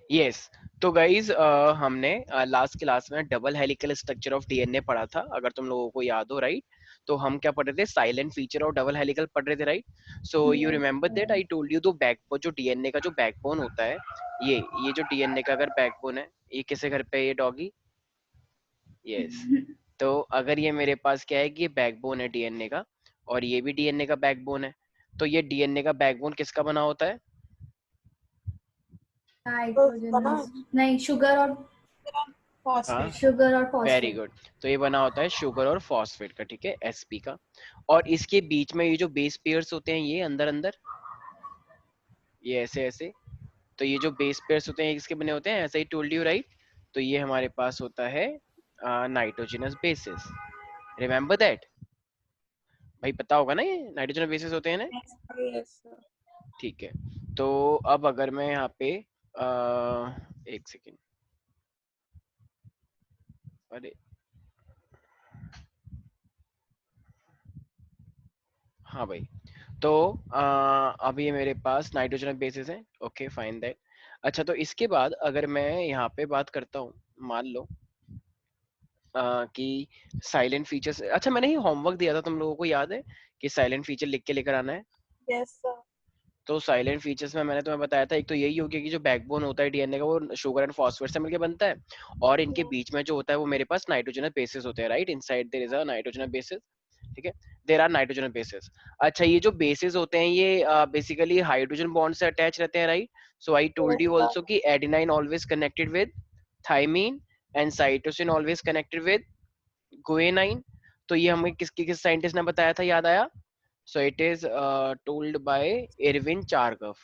Yes. तो guys हमने last class में double helical structure of DNA पढ़ा था, अगर तुम लोगों को याद हो, राइट? तो हम क्या पढ़ रहे थे? Silent feature of double helical पढ़ रहे थे, right? So you Yes, remember that sir. I told you, तो बैकबोन जो डीएनए का जो बैकबोन होता है, ये जो डीएनए का अगर बैकबोन है, ये किसके घर पे है? ये डॉगी। यस। तो अगर ये मेरे पास क्या है कि ये बैकबोन है डीएनए का, और ये भी डीएनए का बैकबोन है, तो ये डीएनए का बैकबोन किसका बना होता है? नाइट्रोजनस नहीं, शुगर और हाँ, शुगर और वेरी फॉस्फेट। गुड। तो ये बना होता है शुगर और फॉस्फेट का, ठीक है, एसपी का। और इसके बीच में ये जो बेस पेयर्स होते हैं, ये अंदर अंदर, ये ऐसे ऐसे, तो ये जो बेस पेयर्स होते हैं, ये किसके बने होते हैं? ऐसे ही टोल्ड यू, राइट? तो ये हमारे पास होता है नाइट्रोजनस बेसिस। Remember that? भाई पता होगा ना, ये नाइट्रोजनस बेसिस होते हैं ना? Yes, sir. ठीक है। तो अब अगर मैं यहाँ पे एक सेकेंड, अरे हाँ भाई, तो अब ये मेरे पास नाइट्रोजन बेसिस है, ओके फाइन दैट। अच्छा, तो इसके बाद अगर मैं यहाँ पे बात करता हूँ, मान लो कि साइलेंट फीचर्स, अच्छा मैंने ही होमवर्क दिया था तुम लोगों को, याद है कि साइलेंट फीचर लिख के लेकर आना है? Yes, sir. तो साइलेंट फीचर्स में मैंने तुम्हें बताया था, एक तो यही हो गया कि जो बैकबोन होता है डीएनए का, वो शुगर एंड फॉस्फेट से मिलकर बनता है, और इनके बीच में जो होता है वो मेरे पास नाइट्रोजनस बेसिस होते हैं, right? Inside there is a nitrogenous bases, ठीक है, देयर आर नाइट्रोजन बेसिस। अच्छा, ये जो बेसिस होते हैं ये बेसिकली हाइड्रोजन बॉन्ड से अटैच रहते हैं, right? So I told Yes, you sir. Also कि adenine always connected with thymine, and cytosine always connected with guanine. तो ये हमें किस साइंटिस्ट ने बताया था, याद आया? So it is told by Erwin Chargaff.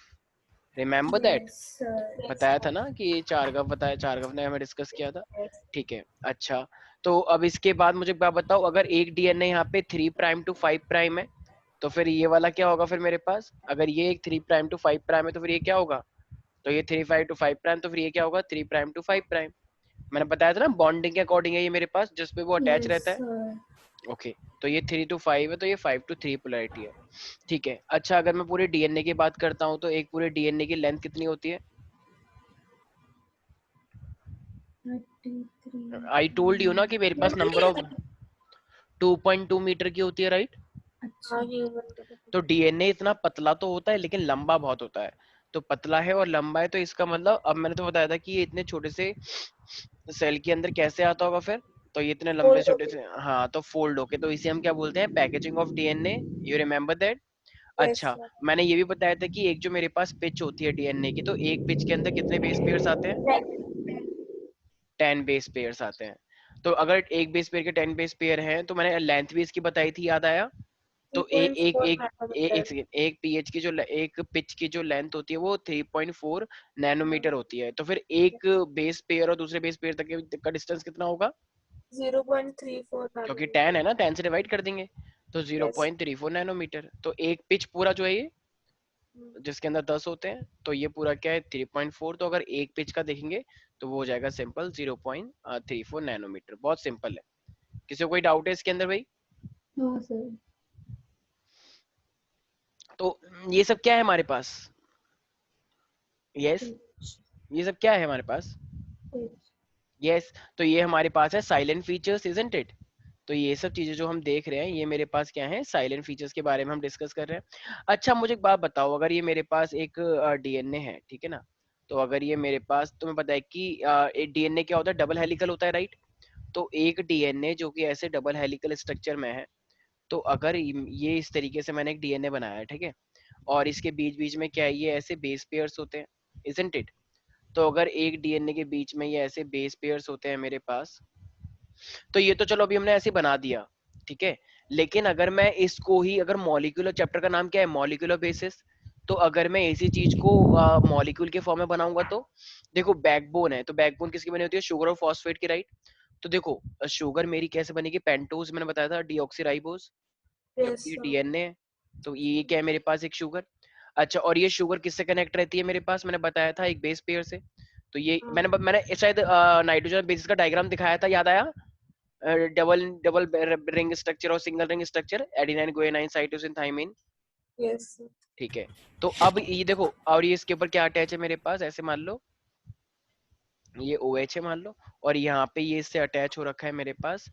Remember that? Yes sir. Yes, बताया था sir. ना कि ये चारगफ, बताया, चारगफ ने हमें डिस्कस किया था, Yes. ठीक है। अच्छा, तो अब इसके बाद मुझे बात बताओ, अगर एक डीएनए यहाँ पे 3' to 5' है, तो फिर ये वाला क्या होगा फिर मेरे पास? अगर ये एक 3' to 5' है, तो फिर ये क्या होगा? तो ये 3' to 5', तो फिर ये क्या होगा? 3' to 5'। मैंने बताया था ना, बॉन्डिंग के अकॉर्डिंग है ये मेरे पास, जिस पे वो अटैच यस रहता है। सर। ओके, तो ये 3 to 5 है, तो ये 5 to 3 पोलैरिटी है, ठीक है। अच्छा, अगर मैं पूरे डीएनए की बात करता हूँ, तो एक पूरे डीएनए की लेंथ कितनी होती है? 33। आई टोल्ड यू ना कि मेरे पास नंबर ऑफ 2.2 मीटर की होती है, राइट? अच्छा। हाँ, human. तो डीएनए इतना पतला तो होता है, लेकिन लंबा बहुत होता है। तो पतला है और लंबा है, तो इसका मतलब, अब मैंने तो बताया था कि ये इतने छोटे से सेल के अंदर कैसे आता होगा फिर? तो ये इतने लंबे Hold छोटे okay. से, हाँ, तो फोल्ड होके, तो इसे हम क्या बोलते हैं? Packaging of DNA. You remember that? Yes, अच्छा, sir. मैंने ये भी बताया था कि एक जो मेरे पास पिच होती है डीएनए की, तो एक पिच के अंदर कितने बेस पेयर्स आते हैं? Ten. 10 बेस पेयर्स आते हैं। तो अगर एक बेस पेयर के 10 बेस पेयर हैं, तो मैंने लेंथ भी इसकी बताई थी, याद आया? Three तो point four एक nanometer. सेकेंड, एक पीएच की जो एक पिच की जो लेंथ होती है वो 3.4 नैनोमीटर होती है। तो फिर एक बेस पेयर और दूसरे बेस पेयर तक का डिस्टेंस कितना होगा? 0.34 क्योंकि 10 nanometer. है ना, 10 से डिवाइड कर देंगे, तो Yes. 0.34 नैनोमीटर। तो एक पिच पूरा जो है ये, Hmm. जिसके अंदर 10 होते हैं, तो ये पूरा क्या है? 3.4। तो अगर एक पिच का देखेंगे, तो वो हो जाएगा सिंपल 0.34 नैनोमीटर। बहुत सिंपल है। किसी को कोई डाउट है इसके अंदर भाई? No sir. तो ये सब क्या है हमारे पास? यस, ये सब क्या है हमारे पास? यस, तो ये हमारे पास है साइलेंट फीचर्स, इजंट इट? तो ये सब चीजें जो हम देख रहे हैं, ये मेरे पास क्या है? साइलेंट फीचर्स के बारे में हम डिस्कस कर रहे हैं। अच्छा, मुझे एक बात बताओ, अगर ये मेरे पास एक डीएनए है, ठीक है ना? तो अगर ये मेरे पास, तुम्हें पता है कि डीएनए क्या होता है? डबल हेलिकल होता है, राइट? तो एक डीएनए जो कि ऐसे डबल हेलिकल स्ट्रक्चर में है, तो अगर ये इस तरीके से मैंने एक डीएनए बनाया है, ठीक है, और इसके बीच बीच में क्या है? ये ऐसे बेस पेयर्स होते हैं, इजंट इट? तो अगर एक डीएनए के बीच में ये ऐसे बेस पेयर्स होते हैं मेरे पास, तो ये तो चलो अभी हमने ऐसे बना दिया, ठीक है। लेकिन अगर मैं इसको ही, अगर मॉलिक्यूलर, चैप्टर का नाम क्या है? Molecular basis. तो अगर मैं इसी चीज को मॉलिक्यूल के फॉर्म में बनाऊंगा, तो देखो बैकबोन है, तो बैकबोन किसकी बनी होती है? शुगर और फॉस्फेट की, राइट? तो देखो, शुगर मेरी कैसे बनेगी? पेंटोज, मैंने बताया था, डीऑक्सीराइबोज, Yes, क्योंकि ये sir. डीएनए है। तो ये क्या है मेरे पास? एक शुगर। अच्छा, और ये शुगर किससे कनेक्ट रहती है मेरे पास? मैंने बताया था एक बेस पेयर से। तो ये मैंने शायद नाइट्रोजन बेसिस का डायग्राम दिखाया था, याद आया? डबल डबल रिंग स्ट्रक्चर और single ring structure, adenine, guanine, cytosine, thymine, Yes, sir. ठीक है। तो अब ये देखो, और ये इसके ऊपर क्या अटैच है मेरे पास? ऐसे मान लो, ये OH है मान लो, और यहाँ पे ये इससे अटैच हो रखा है मेरे पास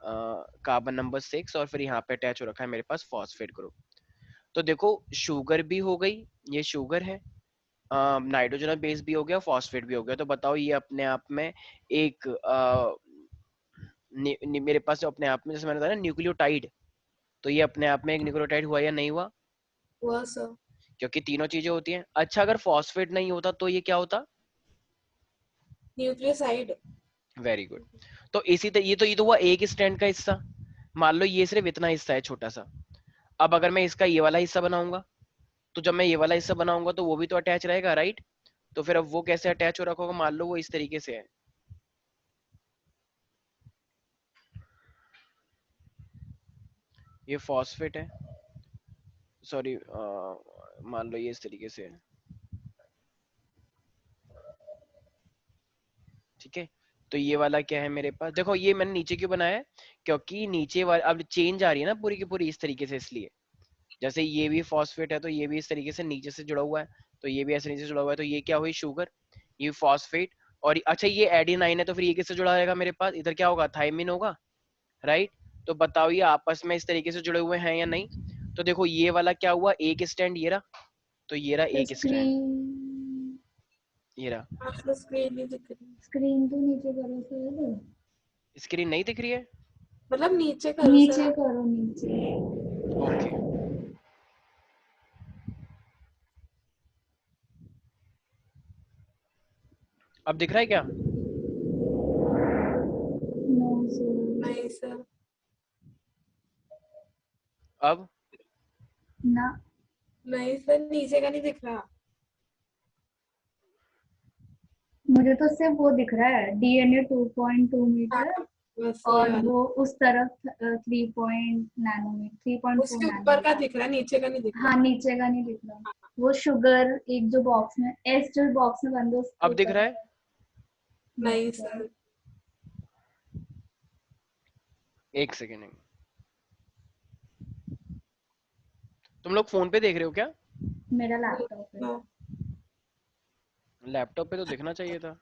कार्बन नंबर 6, और फिर यहाँ पे अटैच हो रखा है मेरे पास फॉस्फेट ग्रुप। तो देखो शुगर भी हो गई, ये शुगर है, नाइट्रोजन बेस भी हो गया, फॉस्फेट भी हो गया। तो बताओ ये अपने आप में एक मेरे पास जो अपने आप में, जैसे मैंने बताया ना न्यूक्लियोटाइड, तो ये अपने आप में एक न्यूक्लियोटाइड हुआ या नहीं हुआ? हुआ सर। क्योंकि तीनों चीजें होती हैं। अच्छा अगर फॉस्फेट नहीं होता तो ये क्या होता? न्यूक्लियोसाइड। Very good. तो इसी तरह ये तो हुआ एक स्ट्रैंड का हिस्सा। मान लो ये सिर्फ इतना हिस्सा है छोटा सा। अब अगर मैं इसका ये वाला हिस्सा बनाऊंगा, तो जब मैं ये वाला हिस्सा बनाऊंगा तो वो भी तो अटैच रहेगा, राइट? तो फिर अब वो कैसे अटैच हो रखा होगा? मान लो वो इस तरीके से है, ये फॉस्फेट है, सॉरी मान लो ये इस तरीके से है, ठीक है। तो ये वाला क्या है मेरे पास? देखो ये मैंने नीचे क्यों बनाया है, क्योंकि नीचे वाला अब चेंज आ रही है ना पूरी की पूरी इस तरीके से, इसलिए जैसे ये भी फॉस्फेट है तो ये भी इस तरीके से नीचे से जुड़ा हुआ है, तो ये भी ऐसे नीचे से जुड़ा हुआ है, तो ये क्या हुई? शुगर, ये फॉस्फेट। और अच्छा ये एडेनाइन है, तो फिर ये किससे जुड़ा रहेगा मेरे पास? इधर क्या होगा? थायमिन होगा, राइट? तो बताओ ये आपस में इस तरीके से जुड़े हुए हैं या नहीं? तो देखो ये वाला क्या हुआ? एक स्टैंड ये रहा, तो ये रहा एक स्टैंड, स्क्रीन ये रहा। आपको स्क्रीन नहीं दिख रही। स्क्रीन तो नीचे करो सर, स्क्रीन नहीं दिख रही है? मतलब नीचे करो नीचे सर। करो नीचे। ओके, अब दिख रहा है क्या? No sir. नहीं सर। अब ना, नहीं सर, नीचे का नहीं दिख रहा। मुझे तो सिर्फ वो दिख रहा है, DNA 2.2 मीटर, हाँ, बस ये और वाला। वो उस तरफ 3 नैनोमीटर, 3.4 उसके ऊपर का नैनोमीटर। दिख रहा है, नीचे का नहीं दिख हाँ रहा। नीचे का नहीं दिख रहा। वो शुगर एक जो बॉक्स में, एस जो बॉक्स में बंद है उसके अब दिख ऊपर रहा है। है? नहीं सर। एक सेकेंड, तुम लोग फोन पे देख रहे हो क्या? मेरा लैपटॉप है। नो। लैपटॉप पे तो दिखना चाहिए था।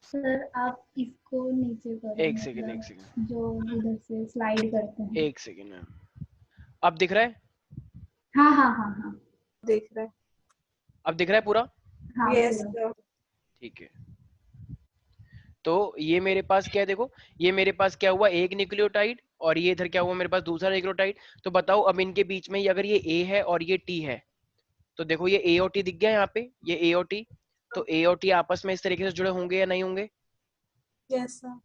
सर आप इसको नीचे करो, एक सेकेंड, एक मतलब सेकेंड, जो इधर से स्लाइड करते हैं। एक सेकेंड मैम, अब दिख रहा है? हाँ हाँ हाँ हाँ। देख रहा है। अब दिख रहा है पूरा? हाँ यस पूरा। सर। ठीक है। तो ये मेरे पास क्या है? देखो ये मेरे पास क्या हुआ? एक न्यूक्लियोटाइड, और ये इधर क्या हुआ मेरे पास? दूसरा न्यूक्लियोटाइड। तो बताओ अब इनके बीच में अगर ये A है और ये T है, तो देखो ये A और T दिख गया यहाँ पे, ये A और T। तो A और T आपस में इस तरीके से जुड़े होंगे या नहीं होंगे? Yes sir.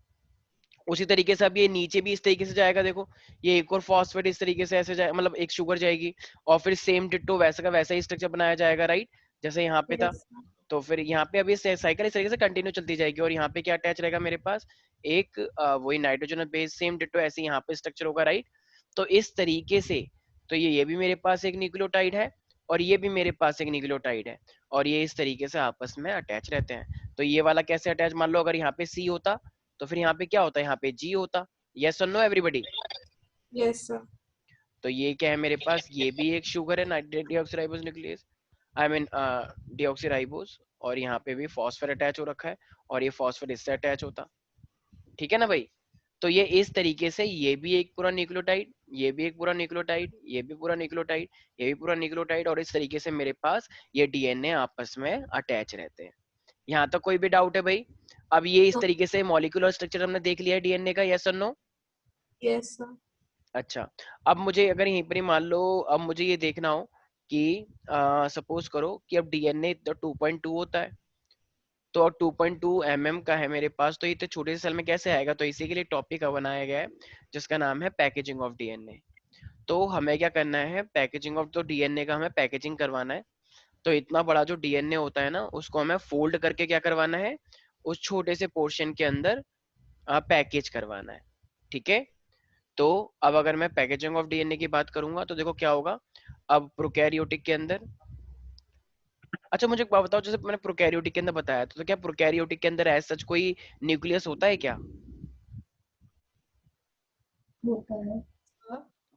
उसी तरीके से अब ये नीचे भी इस तरीके से जाएगा, देखो ये एक और फॉस्फेट इस तरीके से ऐसे जाए, मतलब एक शुगर जाएगी, और फिर सेम डिट्टो वैसा का वैसा ही स्ट्रक्चर बनाया जाएगा, राइट? जैसे यहाँ पे था। Yes sir. तो फिर यहाँ पे अभी साइकिल इस तरीके से कंटिन्यू चलती जाएगी, और यहाँ पे क्या अटैच रहेगा मेरे पास? एक वही नाइट्रोजन बेस, सेम डिट्टो ऐसे यहाँ पे स्ट्रक्चर होगा, राइट? तो इस तरीके से, तो ये भी मेरे पास एक न्यूक्लियोटाइड है, और ये भी मेरे पास एक न्यूक्लियोटाइड है, और ये इस तरीके से आपस में अटैच रहते हैं। तो ये वाला कैसे अटैच? मान लो अगर यहाँ पे C होता, तो फिर यहाँ पे क्या होता? यहाँ पे G होता। यस और नो एवरीबॉडी? Yes sir. तो ये क्या है मेरे पास? ये भी एक शुगर है, nitrate deoxyribose nucleus, I mean deoxyribose, और यहाँ पे भी फॉस्फेट अटैच हो रखा है, और ये फॉस्फेट इससे अटैच होता। ठीक है ना भाई? तो ये इस तरीके से, ये भी एक पूरा न्यूक्लियोटाइड, ये भी एक पूरा न्यूक्लियोटाइड, ये भी पूरा न्यूक्लियोटाइड, ये भी पूरा न्यूक्लियोटाइड, और इस तरीके से मेरे पास ये डीएनए आपस में अटैच रहते हैं। यहाँ तक कोई भी डाउट है भाई? अब ये इस तरीके से मॉलिक्यूलर स्ट्रक्चर हमने देख लिया है डीएनए का, यस और नो? Yes sir. अच्छा, अब मुझे अगर यहीं पर ही मान लो, अब मुझे ये देखना हो कि सपोज करो कि अब डीएनए 2.2 होता है, तो 2.2 mm का है मेरे पास, तो ये इतने छोटे से सेल में कैसे आएगा? तो इसी के लिए टॉपिक बनाया गया है जिसका नाम है पैकेजिंग ऑफ डीएनए। तो हमें क्या करना है? पैकेजिंग ऑफ, तो डीएनए का हमें पैकेजिंग करवाना है। तो इतना बड़ा जो डीएनए होता है ना, उसको हमें फोल्ड करके क्या करवाना है? उस छोटे से पोर्शन के अंदर पैकेज करवाना है। ठीक है। तो अब अगर मैं पैकेजिंग ऑफ डीएनए की बात करूंगा तो देखो क्या होगा। अब प्रोकैरियोटिक के अंदर, अच्छा मुझे एक बात बताओ, जैसे मैंने प्रोकैरियोटिक के अंदर बताया था, तो क्या प्रोकैरियोटिक के अंदर ऐसा कोई न्यूक्लियस होता है क्या? होता है।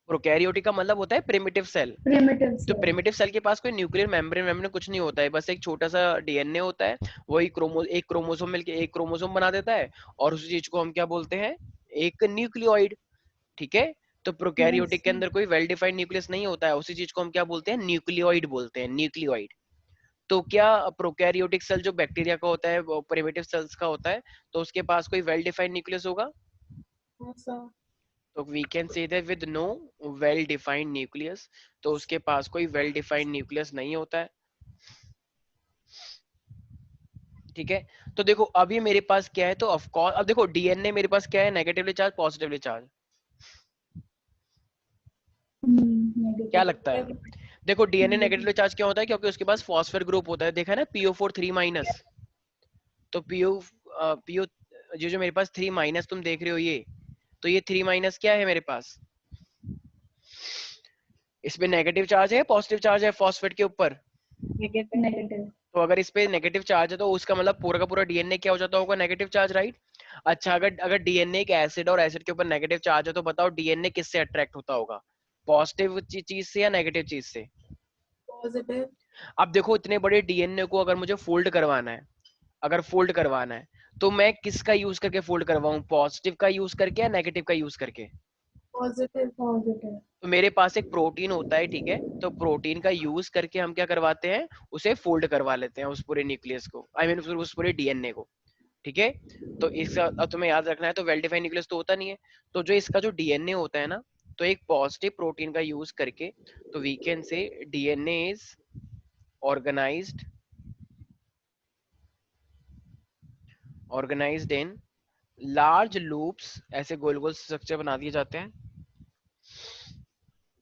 प्रोकैरियोटिक का मतलब होता है प्रिमिटिव सेल। प्रिमिटिव तो सेल। प्रिमिटिव सेल के पास कोई न्यूक्लियर मेम्ब्रेन मेम्ब्रेन कुछ नहीं होता है, बस एक छोटा सा डीएनए होता है, वही एक क्रोमोसोम मिलके एक क्रोमोसोम बना देता है, और उस चीज को हम क्या बोलते हैं, एक न्यूक्लियोइड। ठीक है, तो यस प्रोकैरियोटिक के अंदर कोई वेल डिफाइंड न्यूक्लियस नहीं होता है, उसी चीज को हम क्या बोलते हैं, न्यूक्लियोइड बोलते हैं, न्यूक्लियोइड। तो क्या प्रोकैरियोटिक सेल जो बैक्टीरिया का होता है, वो प्रिमिटिव सेल्स का होता है, तो उसके पास कोई वेल डिफाइंड न्यूक्लियस होगा? Yes, sir. तो we can say that with no well defined nucleus, तो उसके पास कोई वेल डिफाइंड न्यूक्लियस नहीं होता है। ठीक है, तो देखो अब ये मेरे पास क्या है, तो ऑफ कोर्स अब देखो डीएनए मेरे पास क्या है, नेगेटिवली चार्ज पॉजिटिवली चार्ज, क्या नेगेटिव। लगता है? देखो डीएनए नेगेटिव। नेगेटिवली चार्ज क्यों होता है, क्योंकि उसके पास फॉस्फेट ग्रुप होता है, देखा है ना, PO4 3 माइनस। तो पीओ जो मेरे पास 3 माइनस तुम देख रहे हो ये, तो ये 3 माइनस क्या है मेरे पास, इसमें नेगेटिव चार्ज है पॉजिटिव चार्ज है फॉस्फेट के ऊपर? Negative. नेगेटिव। तो अगर इस पे नेगेटिव चार्ज है तो उसका मतलब पूरा का पूरा डीएनए क्या हो जाता होगा, नेगेटिव चार्ज, राइट? अच्छा, अगर अगर डीएनए एक एसिड और एसिड के ऊपर नेगेटिव चार्ज है, तो बताओ डीएनए किससे अट्रैक्ट होता होगा, पॉजिटिव चीज से या नेगेटिव चीज से? Positive. अब देखो इतने बड़े डीएनए को अगर मुझे फोल्ड करवाना है, अगर फोल्ड करवाना है, तो मैं किसका यूज करके फोल्ड करवाऊं, पॉजिटिव का यूज करके या नेगेटिव का यूज करके? Positive. पॉजिटिव। तो मेरे पास एक प्रोटीन होता है, ठीक है, तो प्रोटीन का यूज करके हम क्या करवाते हैं, उसे फोल्ड करवा लेते हैं, उस पूरे न्यूक्लियस को, आई मीन उस पूरे डीएनए को। ठीक है, तो इसका अब तुम्हें याद रखना है, तो वेल डिफाइंड न्यूक्लियस तो होता नहीं है, तो जो इसका जो डीएनए होता है ना, तो एक पॉजिटिव प्रोटीन का यूज करके, तो we can say DNA is organised organised in large loops, ऐसे गोल गोल स्ट्रक्चर बना दिए जाते हैं।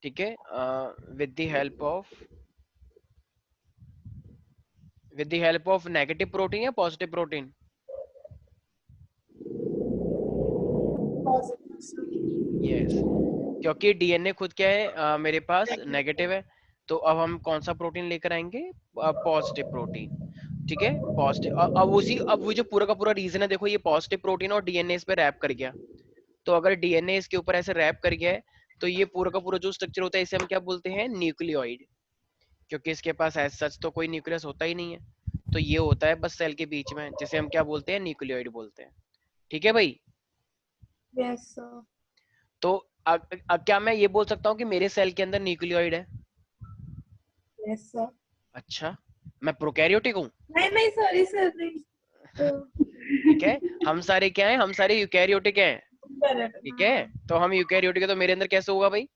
ठीक है, with the help of negative protein या positive protein? Positive, sir. Yes, क्योंकि डीएनए खुद क्या है, मेरे पास नेगेटिव है, तो अब हम कौन सा प्रोटीन लेकर आएंगे, पॉजिटिव प्रोटीन। ठीक है, पॉजिटिव, अब वो जो पूरा का पूरा रीजन है, देखो ये पॉजिटिव प्रोटीन और डीएनए इस पे रैप कर गया, तो अगर डीएनए इसके ऊपर ऐसे रैप कर गया है, तो ये पूरा का पूरा जो स्ट्रक्चर होता है, इसे हम क्या बोलते हैं, न्यूक्लियोइड, क्योंकि इसके पास एज सच तो कोई न्यूक्लियस होता ही नहीं है, तो ये होता है बस सेल के बीच में, जिसे हम क्या बोलते हैं, न्यूक्लियोइड बोलते हैं। ठीक है भाई, Yes, sir. तो क्या मैं ये बोल सकता हूँ कि मेरे सेल के अंदर न्यूक्लियोइड है? Yes, sir. अच्छा, मैं प्रोकैरियोटिक हूँ? नहीं sorry sir नहीं ठीक है, हम सारे क्या हैं, हम सारे यूकैरियोटिक हैं। Correct. ठीक है, तो हम यूकैरियोटिक है, तो मेरे अंदर कैसे होगा भाई?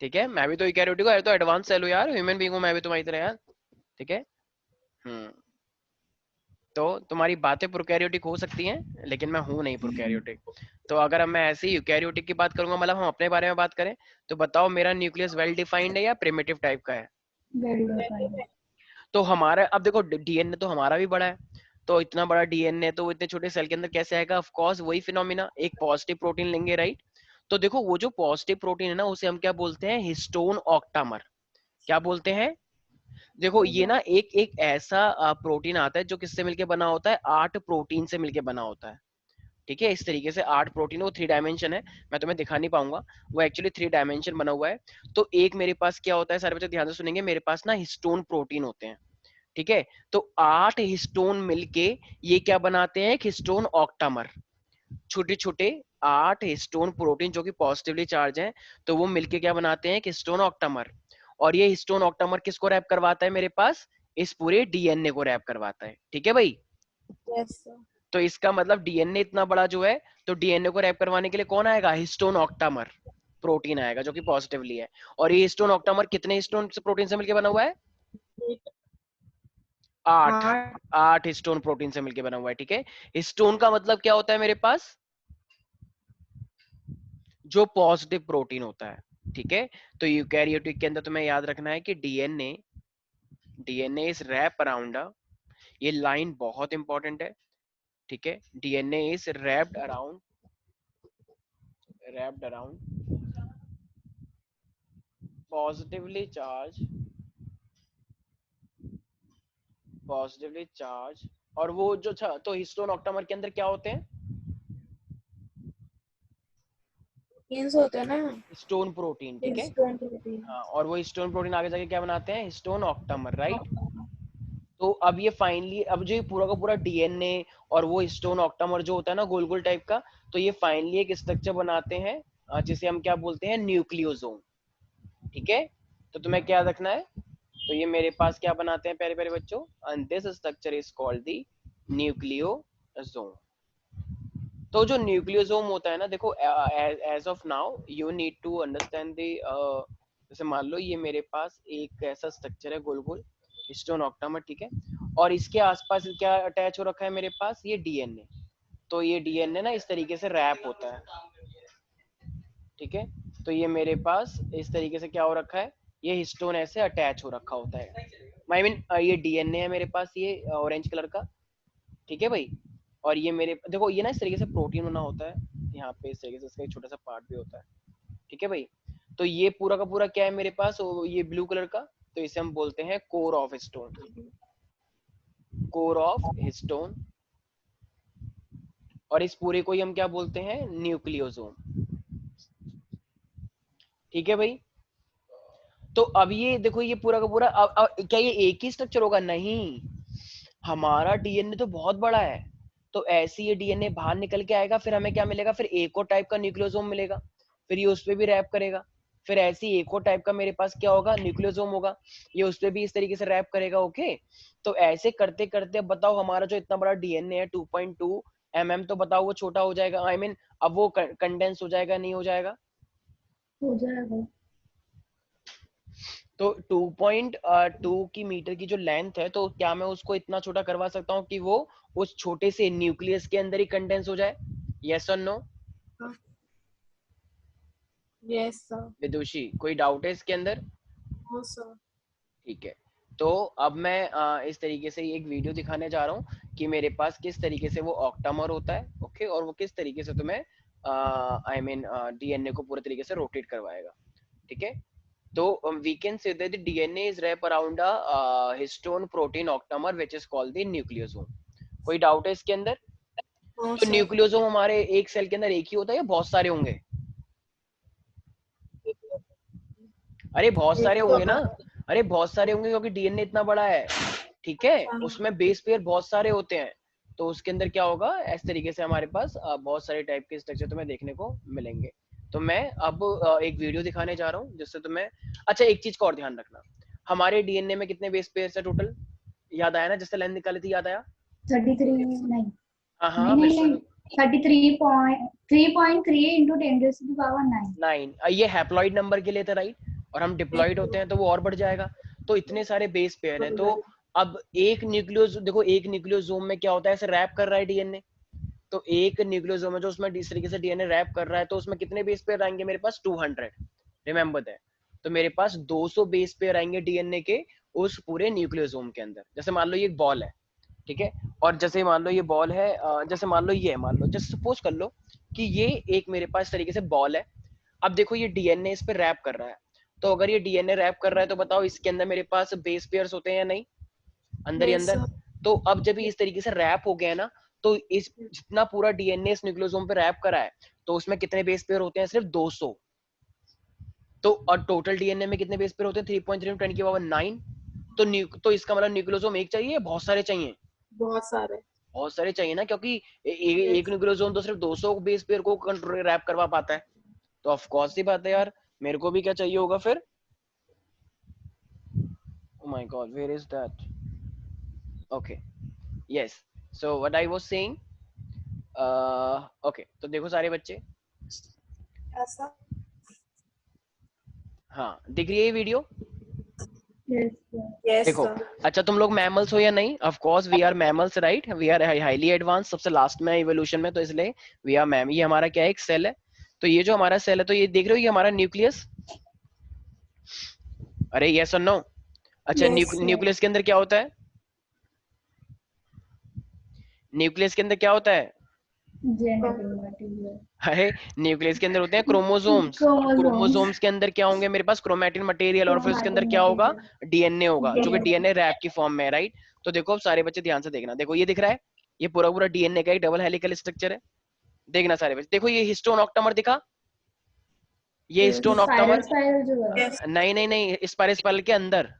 ठीक है, मैं भी तो यूकैरियोटिक हूँ, तो एडवांस सेल हूँ यार, ह्यूमन बीइंग हूँ मैं भी तुम्हारी तरह यार। ठीक है, हम्म, तो तुम्हारी बातें प्रोकैरियोटिक हो सकती हैं, लेकिन मैं हूं नहीं प्रोकैरियोटिक। तो अगर अब मैं ऐसे ही यूकैरियोटिक की बात करूंगा, मतलब हम अपने बारे में बात करें, तो बताओ मेरा न्यूक्लियस वेल डिफाइंड है या प्रिमिटिव टाइप का है? Well defined. तो हमारा अब देखो डीएनए तो हमारा भी बड़ा है, तो इतना बड़ा डीएनए तो वो इतने छोटे सेल के अंदर कैसे आएगा, ऑफ कोर्स वही फिनोमिना, एक पॉजिटिव प्रोटीन लेंगे, राइट? तो देखो वो जो पॉजिटिव प्रोटीन है ना, उसे हम क्या बोलते हैं, हिस्टोन ऑक्टामर। क्या बोलते हैं? देखो ये ना एक एक ऐसा प्रोटीन आता है जो किससे मिलके बना होता है, 8 प्रोटीन से मिलके बना होता है। ठीक है, इस तरीके से 8 प्रोटीन, वो 3 डायमेंशन है, मैं तुम्हें दिखा नहीं पाऊंगा, वो एक्चुअली 3 डायमेंशन बना हुआ है। तो एक मेरे पास क्या होता है, सारे बच्चे ध्यान से सुनेंगे, मेरे पास ना हिस्टोन प्रोटीन होते हैं। ठीक है, तो 8 हिस्टोन मिलके ये क्या बनाते हैं, एक हिस्टोन ऑक्टामर, छोटे छोटे 8 हिस्टोन प्रोटीन जो कि पॉजिटिवली चार्ज हैं, तो वो मिलके क्या बनाते हैं, एक हिस्टोन ऑक्टामर। और ये हिस्टोन ऑक्टामर किसको रैप करवाता है मेरे पास, इस पूरे डीएनए को रैप करवाता है। ठीक है भाई, Yes, sir. तो इसका मतलब डीएनए इतना बड़ा जो है, तो डीएनए को रैप करवाने के लिए कौन आएगा, हिस्टोन ऑक्टामर प्रोटीन आएगा, जो कि पॉजिटिवली है। और ये हिस्टोन ऑक्टामर कितने हिस्टोन प्रोटीन से मिलकर बना हुआ है, 8। Heart. 8 हिस्टोन प्रोटीन से मिलकर बना हुआ है। ठीक है, हिस्टोन का मतलब क्या होता है मेरे पास, जो पॉजिटिव प्रोटीन होता है। ठीक है, तो यूकैरियोटिक के अंदर तुम्हें याद रखना है कि डीएनए इज रैप अराउंड, ये लाइन बहुत इंपॉर्टेंट है। ठीक है, DNA is wrapped around positively charge और वो जो तो हिस्टोन ऑक्टामर के अंदर क्या होते हैं, प्रोटीन्स होते हैं ना, हिस्टोन प्रोटीन, ठीक है। Histone protein. हाँ, और वो हिस्टोन प्रोटीन आगे जाके क्या बनाते हैं, हिस्टोन ऑक्टामर, राइट। तो अब ये फाइनली, अब जो ये पूरा का पूरा डीएनए और वो हिस्टोन ऑक्टामर जो होता है ना गोल गोल टाइप का, तो ये फाइनली एक स्ट्रक्चर बनाते हैं जिसे हम क्या बोलते हैं, न्यूक्लियोसोम, ठीक है। तो तुम्हें क्या रखना है, तो ये मेरे पास क्या बनाते हैं प्यारे प्यारे बच्चों, and this structure is called the nucleosome. तो जो न्यूक्लियोसोम होता है ना, देखो as of now you need to understand the, जैसे मान लो ये मेरे पास एक ऐसा स्ट्रक्चर है गोल गोल, हिस्टोन ऑक्टामर, ठीक है। और इसके आसपास क्या अटैच हो रखा है मेरे पास, ये डीएनए। तो ये डीएनए ना इस तरीके से रैप होता है, ठीक है। तो ये मेरे पास इस तरीके से क्या हो रखा है, ये हिस्टोन ऐसे अटैच हो रखा होता है। आई मीन ये डीएनए है मेरे पास, ये ऑरेंज कलर का, ठीक है भाई। और ये मेरे देखो ये ना इस तरीके से प्रोटीन बना होता है यहाँ पे, इस तरीके से इसका एक छोटा सा पार्ट भी होता है, ठीक है भाई। तो ये पूरा का पूरा क्या है मेरे पास, ये ब्लू कलर का, तो इसे हम बोलते हैं core of histone, core of histone. और इस पूरे को ही हम क्या बोलते हैं, न्यूक्लियोसोम, ठीक है भाई। तो अब ये देखो ये पूरा का पूरा क्या ये एक ही स्ट्रक्चर होगा, नहीं, हमारा डीएनए तो बहुत बड़ा है। तो ऐसे ये डीएनए बाहर निकल के आएगा, फिर हमें क्या मिलेगा, फिर एक और टाइप का न्यूक्लियोसोम मिलेगा, फिर ये उस पर भी रैप करेगा, फिर ऐसे ही एक और टाइप का मेरे पास क्या होगा, न्यूक्लियोसोम होगा, ये उस पर भी इस तरीके से रैप करेगा, ओके। तो ऐसे करते करते अब बताओ हमारा जो इतना बड़ा डीएनए है 2.2 mm, तो बताओ वो छोटा हो जाएगा, आई मीन अब वो कंडेंस हो जाएगा, नहीं हो जाएगा, हो जाएगा। तो 2.2 की मीटर की जो लेंथ है, तो क्या मैं उसको इतना छोटा करवा सकता हूँ कि वो उस छोटे से न्यूक्लियस के अंदर ही कंडेंस हो जाए, यस और नो? Yes sir. विदुषी कोई डाउट है इसके अंदर? No sir. ठीक है। तो अब मैं इस तरीके से एक वीडियो दिखाने जा रहा हूँ कि मेरे पास किस तरीके से वो ऑक्टामर होता है, ओके, और वो किस तरीके से तुम्हें आई मीन डीएनए को पूरे तरीके से रोटेट करवाएगा, ठीक है। तो we can say that the DNA is wrapped around a histone protein octamer which is called the nucleosome. कोई डाउट है इसके अंदर? नो तो सर। न्यूक्लियोसोम हमारे एक सेल के अंदर एक ही होता है या बहुत सारे होंगे? अरे बहुत सारे होंगे ना, अरे बहुत सारे होंगे क्योंकि डीएनए इतना बड़ा है, ठीक है, उसमें बेस पेयर बहुत सारे होते हैं। तो उसके अंदर क्या होगा, इस तरीके से हमारे पास बहुत सारे टाइप के स्ट्रक्चर तुम्हें देखने को मिलेंगे। तो मैं अब एक वीडियो दिखाने जा रहा हूँ जिससे तुम्हें, अच्छा एक चीज का और ध्यान रखना, हमारे डीएनए में कितने बेस पेयर है टोटल, याद आया ना, जिससे लेंथ निकाली थी, याद आया? 33 नहीं, हाँ हाँ मैं नहीं 33.3 into 10 raised to the power 9। 9, ये हैप्लॉइड नंबर के लिए था, राइट, और हम डिप्लॉइड होते हैं तो वो और बढ़ जाएगा। तो इतने सारे बेस पेयर हैं, तो अब एक न्यूक्लियोस, देखो एक न्यूक्लियोसोम में क्या होता है, ऐसे रैप कर रहा है डीएनए, तो एक न्यूक्लियोसोम है जो उसमें इस तरीके से डीएनए रैप कर रहा है, तो उसमें कितने बेस पेयर आएंगे मेरे पास, 200, रिमेंबर दैट। तो मेरे पास 200 बेस पेयर आएंगे डीएनए के उस पूरे न्यूक्लियोसोम के अंदर। जैसे मान लो ये एक बॉल है, ठीक है, और जैसे मान लो ये बॉल है, जैसे मान लो ये है, मान लो जैसे सपोज कर लो कि ये एक मेरे पास तरीके से बॉल है। अब देखो ये डीएनए इस पे रैप कर रहा है, तो अगर ये डीएनए रैप कर रहा है तो बताओ इसके अंदर मेरे पास बेस पेयर्स होते हैं या नहीं, अंदर ही अंदर। तो अब जब इस तरीके से रैप हो गया ना, तो इस जितना पूरा डीएनए इस न्यूक्लियोसोम पे रैप करा है, तो उसमें कितने बेस पेयर होते हैं, सिर्फ 200। तो और टोटल डीएनए में कितने बेस पेयर होते हैं, 3.3 10 की पावर 9। तो इसका मतलब न्यूक्लियोसोम एक चाहिए, बहुत सारे चाहिए, बहुत सारे, बहुत सारे चाहिए ना, क्योंकि एक न्यूक्लियोसोम तो सिर्फ 200 बेस पेयर को कंट्रोल रैप करवा पाता है। तो ऑफ कोर्स सी बात है यार, मेरे को भी क्या चाहिए होगा फिर। Oh my god, where is that? Okay, yes, so what I was saying, okay, तो देखो सारे बच्चे, ऐसा। हाँ दिख रही है ये वीडियो? यस देखो, सर। अच्छा तुम लोग मैमल्स हो या नहीं? Of course we are mammals, right, we are highly advance, सबसे लास्ट में इवोल्यूशन में, तो इसलिए वी आर मैम। ये हमारा क्या है, एक सेल है। तो ये जो हमारा सेल है, तो ये देख रहे हो ये हमारा न्यूक्लियस, अरे यस और नो? अच्छा न्यूक्लियस के अंदर क्या होता है, न्यूक्लियस के अंदर क्या होता है, अरे न्यूक्लियस के अंदर होते हैं क्रोमोसोम्स, और क्रोमोसोम्स के अंदर क्या होंगे मेरे पास, क्रोमैटिन मटेरियल, और फिर उसके अंदर क्या होगा, डीएनए होगा, जो कि डीएनए रैप की फॉर्म में है, राइट। तो देखो अब सारे बच्चे ध्यान से देखना, देखो ये दिख रहा है, ये पूरा पूरा डीएनए का एक डबल हेलिकल स्ट्रक्चर है, देखना सारे बच्चे, देखो ये हिस्टोन ऑक्टामर दिखा, ये हिस्टोन ऑक्टामर स्पाइरल जो है, Yes. नहीं नहीं नहीं, स्पाइरल के अंदर,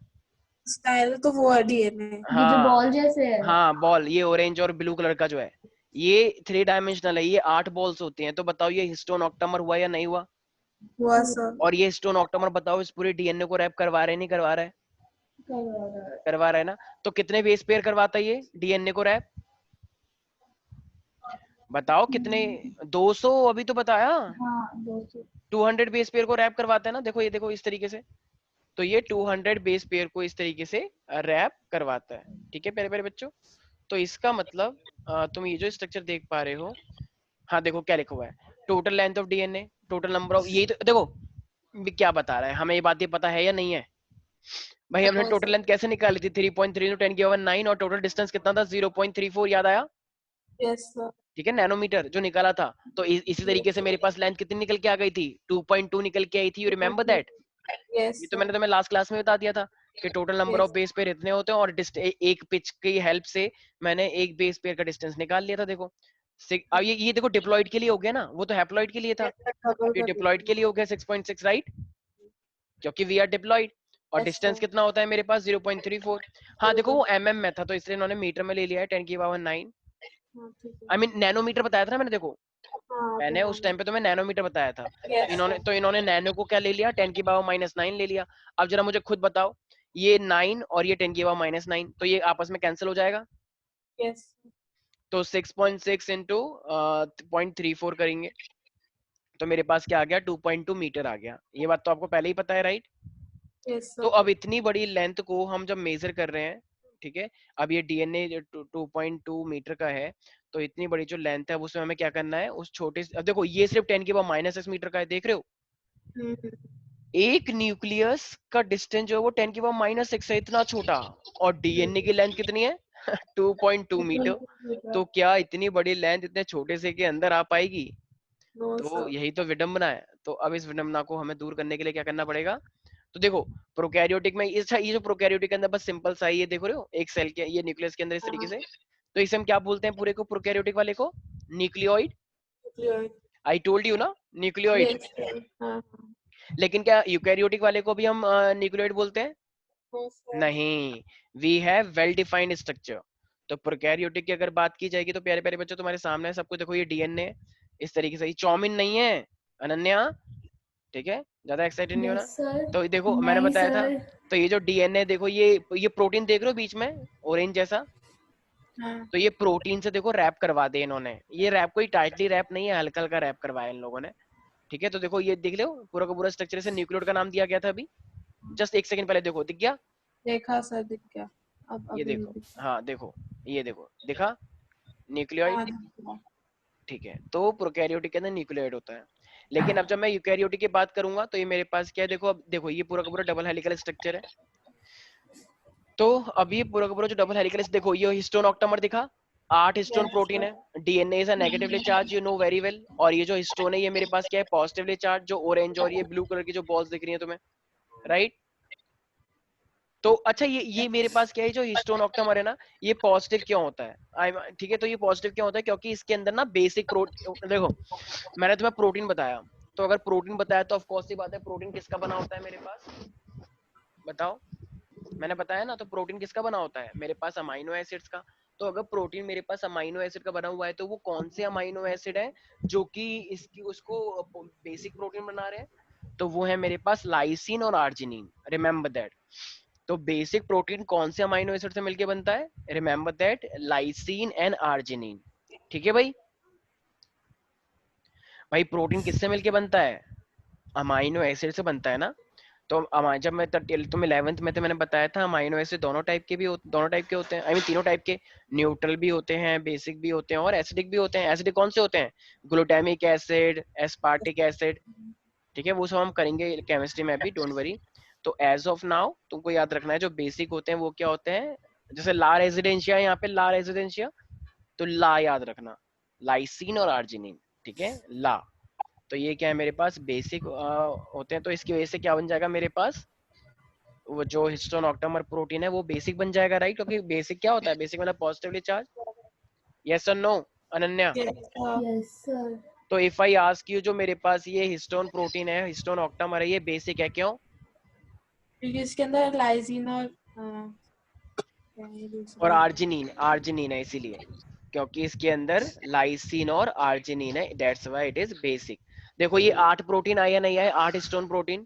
स्टाइल तो वो है डीएनए। ये जो हाँ बॉल जैसे है। हाँ बॉल, ये ऑरेंज और ब्लू कलर का जो है, ये 3 डायमेंशनल है, ये 8 बॉल्स होती हैं। तो बताओ ये हिस्टोन ऑक्टामर हुआ या नहीं हुआ? हुआ सर। और ये हिस्टोन ऑक्टामर बताओ इस पूरे डीएनए को रैप करवा रहा है नहीं करवा रहा है? करवा रहा है ना। तो कितने बेस पेयर करवाता है ये डीएनए को रैप? बताओ कितने? 200 अभी तो बताया। हाँ 200। 200 बेस पेयर को रैप करवाता है ना। देखो ये देखो इस तरीके से, तो ये 200 बेस पेयर को इस तरीके से रैप करवाता है। ठीक है प्यारे प्यारे बच्चों, तो इसका मतलब तुम ये जो स्ट्रक्चर देख पा रहे हो, हाँ देखो क्या लिखा हुआ है, total length of DNA, total number of, ये तो देखो क्या बता रहा है, हमें ये बात ये पता है या नहीं है? भाई हमने हाँ टोटल सर। लेंथ कैसे निकाली थी? 3.3 10 की पावर 9, और टोटल डिस्टेंस कितना था? 0.34, याद आया? Yes sir. ठीक है, नैनोमीटर जो निकाला था। तो इसी तरीके से मेरे पास लेंथ कितनी निकल के आ गई थी? 2.2 निकल के आई थी। You remember that? यस ये तो मैंने तुम्हें लास्ट क्लास में बता दिया था कि total number of base pair इतने होते हैं, और एक पिच की हेल्प से मैंने एक बेस पेयर का डिस्टेंस निकाल लिया था। देखो अब ये देखो डिप्लॉयड के लिए हो गया ना, वो तो हैप्लॉयड के लिए था, अब ये डिप्लॉयड के लिए हो गया 6.6, राइट? क्योंकि वी आर डिप्लॉयड। और डिस्टेंस कितना होता है मेरे पास? 0.34। हाँ देखो वो एमएम में था, तो इसलिए इन्होंने मीटर में ले लिया है, 10 की पावर 9। आई मीन नैनोमीटर बताया था ना मैंने, देखो मैंने उस टाइम पे तुम्हें नैनोमीटर बताया था। तो इन्होंने नैनो को क्या ले लिया? 10 की पावर -9 ले लिया। अब जरा मुझे खुद बताओ, ये 9 और ये 10 की पावर -9, तो ये आपस में कैंसिल हो जाएगा। यस। तो 6.6 इंटू 0.34 करेंगे, तो मेरे पास क्या आ गया? 2.2 मीटर आ गया। ये बात तो आपको पहले ही पता है, राइट? यस तो सर। अब इतनी बड़ी लेंथ को हम जब मेजर कर रहे हैं, ठीक है, अब ये डीएनए 2.2 मीटर का है, तो इतनी बड़ी जो लेंथ है उसमें हमें क्या करना है? उस छोटे अब देखो ये सिर्फ 10 की पावर -6 मीटर का है, देख रहे हो? एक न्यूक्लियस का डिस्टेंस जो है वो 10 की पावर -6 है, इतना छोटा। और डीएनए की लेंथ कितनी है? 2.2 मीटर। तो क्या इतनी बड़ी लेंथ इतने छोटे से के अंदर आ पाएगी? नो तो सर। यही तो विडंबना है। तो अब इस विडंबना को हमें दूर करने के लिए क्या करना पड़ेगा? तो देखो प्रोकैरियोटिक में ये जो प्रोकैरियोटिक के अंदर बस सिंपल सा ये देख रहे हो, एक सेल के ये न्यूक्लियस के अंदर इस तरीके से, तो इसे हम क्या बोलते हैं पूरे को? प्रोकैरियोटिक वाले को न्यूक्लियोइड। आई टोल्ड यू ना, न्यूक्लियोइड। Yes sir. हाँ। लेकिन क्या यूकैरियोटिक वाले को भी हम न्यूक्लियोइड बोलते हैं? नहीं, we have well defined structure. तो प्रोकैरियोटिक की अगर बात की जाएगी तो प्यारे प्यारे बच्चों तुम्हारे सामने है सब कुछ, देखो ये डीएनए इस तरीके से, ये चाउमीन नहीं है अनन्या, ठीक है, ज्यादा एक्साइटेड नहीं होना। Yes sir. तो देखो मैंने नहीं बताया था, सर। तो ये जो डीएनए देखो, ये प्रोटीन देख रहे हो बीच में ऑरेंज जैसा, हाँ। तो ये प्रोटीन से देखो रैप करवा दे इन्होंने। ये रैप कोई टाइटली रैप नहीं है, हल्का हल्का रैप करवाया इन लोगों ने। ठीक है, तो देखो ये देख लो पूरा का पूरा स्ट्रक्चर से न्यूक्लियोड का नाम दिया गया था अभी, जस्ट एक सेकंड पहले, देखो दिख गया? देखा सर, दिख गया। अब ये अभी देखो, नहीं हाँ देखो, ये देखो दिखा न्यूक्लियोइड। दिखा। ठीक है, तो प्रोकैरियोटिक के अंदर न्यूक्लियोइड होता है। लेकिन अब जब मैं यूकैरियोटिक की बात करूंगा तो ये मेरे पास क्या है? देखो अब देखो ये पूरा का पूरा डबल हेलिकल स्ट्रक्चर है। तो अब ये पूरा का पूरा जो डबल हेलिकल, देखो ये हिस्टोन ऑक्टामर दिखा, 8 हिस्टोन प्रोटीन है, DNA is a negatively charge, you know very well. और ये जो हिस्टोन है ये मेरे पास क्या है? पॉजिटिवली चार्ज, जो ऑरेंज और ये ब्लू कलर की जो बॉल्स दिख रही है तुम्हें, राइट? तो अच्छा ये मेरे पास क्या है? जो हिस्टोन ऑक्टामर है ना, ये पॉजिटिव क्यों होता है? ठीक है, तो ये पॉजिटिव क्यों होता है? क्योंकि इसके अंदर ना बेसिक प्रोटीन, देखो मैंने तुम्हें प्रोटीन बताया, तो अगर प्रोटीन बताया तो ऑफ कोर्स सी बात है, प्रोटीन किसका बना होता है मेरे पास? बताओ, मैंने बताया ना, तो प्रोटीन किसका बना होता है मेरे पास? अमाइनो एसिड्स का। तो अगर प्रोटीन मेरे पास अमाइनो एसिड का बना हुआ है, तो वो कौन से अमाइनो एसिड है जो कि इसकी उसको बेसिक प्रोटीन बना रहे हैं? तो वो है मेरे पास लाइसिन और आर्जिनिन, रिमेंबर दैट। तो बेसिक प्रोटीन कौन से अमाइनो एसिड से मिलके बनता है? Remember that, lysine and arginine. ठीक है भाई, भाई प्रोटीन किससे मिलके बनता है? अमाइनो एसिड से बनता है ना। तो जब मैं तुम 11th में थे, मैंने बताया था अमाइनो एसिड दोनों टाइप के भी दोनों टाइप के होते हैं, आई मीन तीनों टाइप के, न्यूट्रल भी होते हैं, बेसिक भी होते हैं, और एसिडिक भी होते हैं। एसिडिक कौन से होते हैं? Glutamic acid, aspartic acid. ठीक है, वो सब हम करेंगे केमिस्ट्री में भी, डोंट वरी। तो एज ऑफ नाउ तुमको याद रखना है जो बेसिक होते हैं वो क्या होते हैं? जैसे ला रेजिडेंशिया, यहाँ पे ला रेजिडेंशिया, तो ला याद रखना, लाइसिन और आर्जिनिन। ठीक है, ला। तो ये क्या है मेरे पास? बेसिक होते हैं। तो इसकी वजह से क्या बन जाएगा मेरे पास? वो जो हिस्टोन ऑक्टामर प्रोटीन है वो बेसिक बन जाएगा, राइट? क्योंकि बेसिक क्या होता है? बेसिक मतलब पॉजिटिवली चार्ज। यस और नो अनन्या? Yes sir. तो इफ आई आस्क यू, जो मेरे पास ये हिस्टोन प्रोटीन है, हिस्टोन ऑक्टामर है, ये बेसिक है, क्यों? क्योंकि इसके अंदर लाइसिन और क्या है ये और दूसरा? आर्जिनिन है, इसीलिए, क्योंकि इसके अंदर लाइसिन और आर्जिनिन है, that's why it is basic. देखो ये 8 प्रोटीन आए या नहीं आए, 8 हिस्टोन प्रोटीन,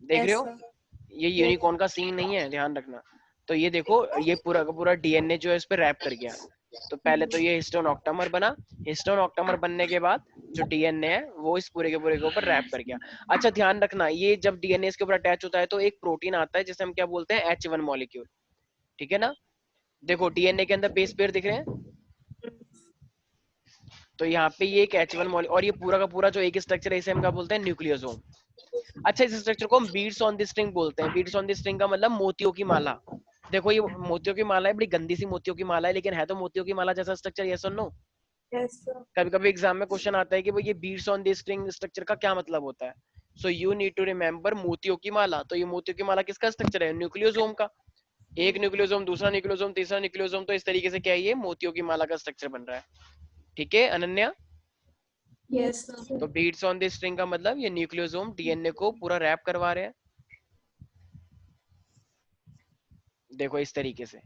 देख रहे Yes, हो? sir. ये Yes. यूनिकॉर्न का सीन नहीं है, ध्यान रखना। तो ये देखो, ये पूरा का पूरा डीएनए जो है इस पे रैप कर गया। तो पहले तो ये हिस्टोन ऑक्टामर बना, हिस्टोन ऑक्टामर बनने के बाद जो डीएनए है वो इस पूरे के पूरे के ऊपर रैप कर गया। अच्छा ध्यान रखना, ये जब डीएनए इसके ऊपर अटैच होता है तो एक प्रोटीन आता है जिसे हम क्या बोलते हैं, H1 मॉलिक्यूल, ठीक है ना? देखो डीएनए के अंदर बेस पेयर दिख रहे हैं, तो यहाँ पे ये एक H1 मॉलिक्यूल, और ये पूरा का पूरा जो एक स्ट्रक्चर है इसे हम क्या बोलते हैं, न्यूक्लियोसोम। अच्छा, इस स्ट्रक्चर को हम बीड्स ऑन द स्ट्रिंग बोलते हैं। बीड्स ऑन द स्ट्रिंग का मतलब मोतियों की माला। देखो ये मोतियों की माला है, बड़ी गंदी सी मोतियों की माला है, लेकिन है तो मोतियों की माला जैसा स्ट्रक्चर, यस और नो? Yes, sir. कभी कभी एग्जाम में क्वेश्चन आता है कि भाई ये beads on the string structure का क्या मतलब होता है। So you need to remember मोतियों की माला। तो ये मोतियों की माला किसका स्ट्रक्चर है, न्यूक्लियोसोम का। एक न्यूक्लियोसोम, दूसरा न्यूक्लियोसोम, तीसरा न्यूक्लियोसोम, तो इस तरीके से क्या है, ये मोतियों की माला का स्ट्रक्चर बन रहा है। ठीक है अनन्या? Yes, sir. तो बीड्स ऑन द स्ट्रिंग का मतलब ये न्यूक्लियोसोम डीएनए को पूरा रैप करवा रहे हैं। देखो इस तरीके से,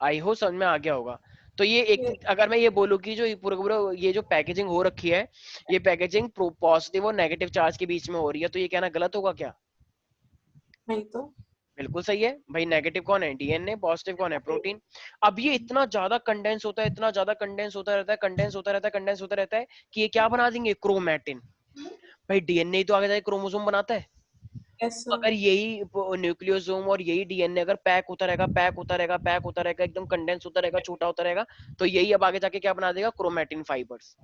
आई हो समझ में आ गया होगा। तो ये एक, Yes. अगर मैं ये बोलूँ कि जो पूरा पूरा ये जो पैकेजिंग हो रखी है, ये पैकेजिंग पॉजिटिव और नेगेटिव चार्ज के बीच में हो रही है, तो ये कहना गलत होगा क्या? नहीं तो बिल्कुल सही है भाई। नेगेटिव कौन है, डीएनए, पॉजिटिव कौन है, प्रोटीन। अब ये इतना ज्यादा कंडेंस होता है, इतना ज्यादा कंडेंस होता रहता है, कंडेंस होता रहता है, कंडेंस होता रहता है कि ये क्या बना देंगे, क्रोमैटिन। भाई डीएनए ही तो आगे जाके क्रोमोसोम बनाता है। Yes, sir. अगर यही न्यूक्लियोसोम और यही डीएनए अगर पैक होता रहेगा, पैक होता रहेगा, पैक होता रहेगा, एकदम कंडेंस होता रहेगा, छोटा होता रहेगा, तो यही अब आगे जाके क्या बना देगा, क्रोमैटिन फाइबर्स।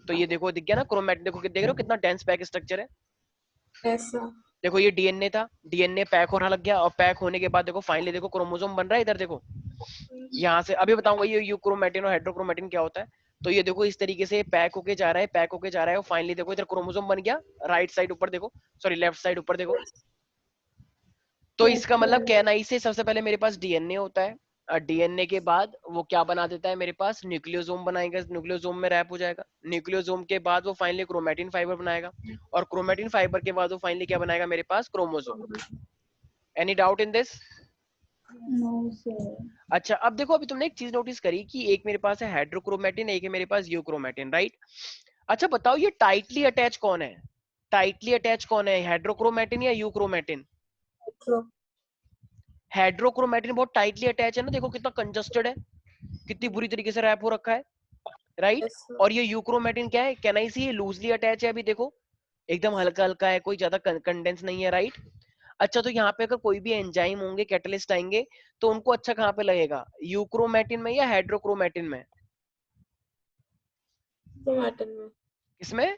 तो ये देखो दिख गया ना क्रोमैटिन, देखो देख रहे हो कितना डेंस पैक स्ट्रक्चर है। Yes, sir. देखो ये डीएनए था, डीएनए पैक होने लग गया, और पैक होने के बाद देखो फाइनली देखो क्रोमोसोम बन रहा है, इधर देखो। यहाँ से अभी बताऊंगा ये यूक्रोमैटिन और हाइड्रोक्रोमैटिन क्या होता है। तो ये देखो इस तरीके से पैक होके जा रहा है, पैक होके जा रहा है, और फाइनली देखो इधर क्रोमोसोम बन गया, राइट साइड ऊपर देखो, सॉरी लेफ्ट साइड ऊपर देखो। तो इसका मतलब कहना ही से सबसे पहले मेरे पास डीएनए होता है, और डीएनए के बाद वो क्या बना देता है, मेरे पास न्यूक्लियोसोम बनाएगा, न्यूक्लियोसोम में रैप हो जाएगा, न्यूक्लियोसोम के बाद वो फाइनली क्रोमैटिन फाइबर बनाएगा, और क्रोमैटिन फाइबर के बाद वो फाइनली क्या बनाएगा, मेरे पास chromosome. Any doubt in this? No sir. अच्छा अब देखो, अभी तुमने एक चीज नोटिस करी कि एक मेरे पास है हाइड्रोक्रोमैटिन, एक है मेरे पास यूक्रोमैटिन, राइट? अच्छा बताओ ये टाइटली अटैच कौन है, टाइटली अटैच कौन है, हाइड्रोक्रोमैटिन या यूक्रोमैटिन? True. हाइड्रोक्रोमैटिन बहुत टाइटली अटैच है ना, देखो कितना कंजस्टेड है, कितनी बुरी तरीके से रैप हो रखा है, राइट? Yes, sir. और ये यूक्रोमैटिन क्या है, कहना इसी ये लूजली अटैच है, अभी देखो एकदम हल्का हल्का है, कोई ज्यादा कंडेंस नहीं है, राइट? अच्छा तो यहाँ पे अगर कोई भी एंजाइम होंगे, कैटलिस्ट आएंगे, तो उनको अच्छा कहाँ पे लगेगा, यूक्रोमैटिन में या हाइड्रोक्रोमैटिन में? Chromatin में. इसमें?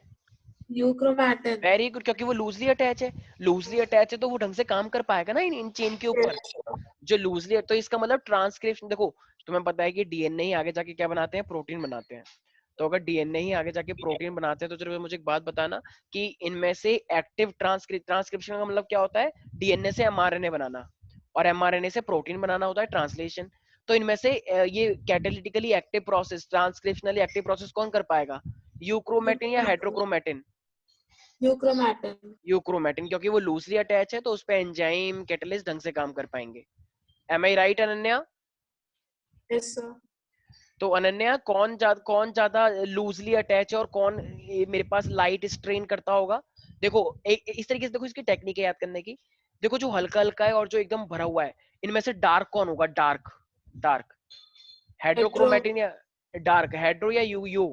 Euchromatin. वेरी गुड, क्योंकि वो लूजली अटैच है, लूजली अटैच है तो वो ढंग से काम कर पाएगा ना इन चेन के ऊपर, Yes, sir. जो लूजली। तो इसका मतलब ट्रांसक्रिप्शन, देखो तुम्हें पता है कि डीएनए ही आगे जाके क्या बनाते हैं, प्रोटीन बनाते हैं। तो अगर डीएनए ही आगे जाके प्रोटीन बनाते हैं, तो चलो मुझे एक बात बताना कि इनमें से एक्टिव ट्रांसक्रिप्शन का मतलब क्या होता है, डीएनए से एमआरएनए बनाना, और एमआरएनए से प्रोटीन बनाना होता है ट्रांसलेशन। तो इनमें से ये catalytically active process, transcriptionally active process कौन कर पाएगा, यूक्रोमैटिन या हाइड्रोक्रोमैटिन? Euchromatin. यूक्रोमैटिन, क्योंकि वो लूजली अटैच है, तो उस पे एंजाइम कैटलिस्ट ढंग से काम कर पाएंगे। M I right Ananya? Yes, sir. तो अनन्या कौन ज्यादा लूजली अटैच है और कौन ये मेरे पास लाइट स्ट्रेन करता होगा? देखो इस तरीके से देखो, इसकी टेक्निक है याद करने की। देखो जो हल्का हल्का है और जो एकदम भरा हुआ है, इनमें से डार्क कौन होगा, डार्क, डार्क Hetero. हाइड्रोक्रोमैटिन या डार्क, हाइड्रो या यू यू?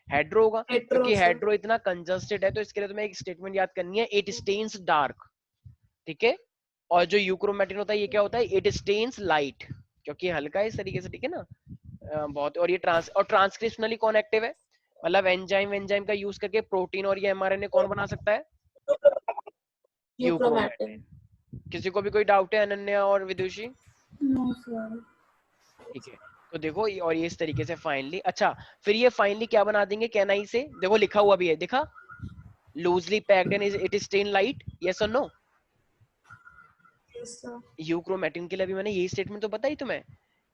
हाइड्रो होगा, Hetero, क्योंकि sir. हाइड्रो इतना कंजस्टेड है, तो इसके लिए तुम्हें एक स्टेटमेंट याद करनी है, इट स्टेन्स डार्क, ठीक है? और जो यूक्रोमैटिन होता है ये क्या होता है, इट स्टेन्स लाइट, क्योंकि हल्का है इस तरीके से, ठीक है ना? बहुत। और ये ट्रांसक्रिप्शनली कौन एक्टिव है, मतलब एंजाइम एंजाइम का यूज करके प्रोटीन और ये एमआरएनए कौन बना सकता है, Euchromatin. यूक्रोमैटिन। किसी को भी कोई डाउट है अनन्या और विदुषी? No sir. ठीक है, तो देखो और ये इस तरीके से फाइनली, अच्छा फिर ये फाइनली क्या बना देंगे, कहना ही से देखो लिखा हुआ भी है, देखा, loosely packed and it is stain light, yes और नो? Yes, sir. यूक्रोमैटिन के लिए भी मैंने यही स्टेटमेंट तो बताई तुम्हें,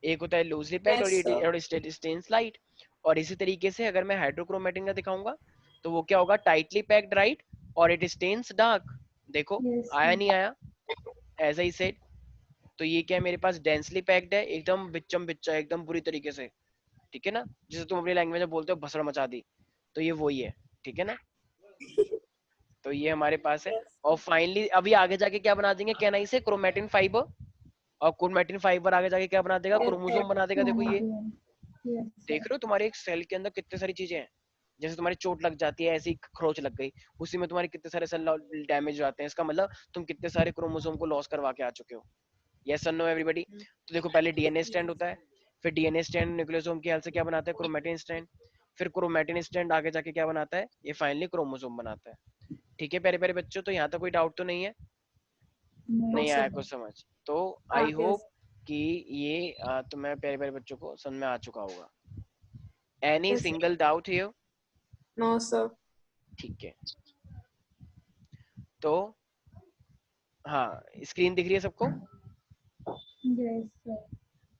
एक होता है लूजली पैक्ड Yes, sir. और स्टेन्स लाइट। और इसी तरीके से अगर मैं हाइड्रोक्रोमेटिन का दिखाऊंगा तो वो क्या होगा, टाइटली पैक्ड राइट, और इट स्टेन्स डार्क। देखो Yes, आया sir. नहीं आया, एज आई सेड। तो ये क्या है, मेरे पास डेंसली पैक्ड है, एकदम बिच्चम बिच्चा, एकदम बुरी तरीके से, ठीक है ना, जिसे तुम अपनी लैंग्वेज में बोलते हो भसड़ मचा दी, तो ये वही है, ठीक है ना। तो ये हमारे पास है। और फाइनली अभी आगे जाके क्या बना देंगे, कैन आई से, क्रोमेटिन फाइबर। और क्रोमेटिन फाइबर आगे जाके क्या बना देगा, क्रोमोसोम बना देगा। देखो ये Yes, देख sir. रहे हो, तुम्हारे एक सेल के अंदर कितनी सारी चीजें हैं। जैसे तुम्हारी चोट लग जाती है, ऐसी खरोच लग गई, उसी में तुम्हारे कितने सारे सेल डैमेज हो जाते हैं। इसका मतलब तुम कितने सारे क्रोमोसोम को लॉस करवा के आ चुके हो। यस और नो एवरीबॉडी। तो देखो पहले डीएनए स्ट्रैंड होता है, फिर डीएनए स्ट्रैंड न्यूक्लियोसोम की हेल्प से क्या बनाता है, क्रोमेटिन स्ट्रैंड। फिर क्रोमेटिन स्ट्रैंड आगे जाके क्या बनाता है, ये फाइनली क्रोमोसोम बनाता है। ठीक है प्यारे प्यारे बच्चों, तो यहाँ तक कोई डाउट तो नहीं है, No, नहीं sir. आया कुछ समझ? तो आई होप कि ये तुम्हें प्यारे प्यारे बच्चों को समझ में आ चुका होगा। Any Yes, sir. Single doubt here? No, sir. ठीक है, तो हाँ स्क्रीन दिख रही है सबको? yes, sir.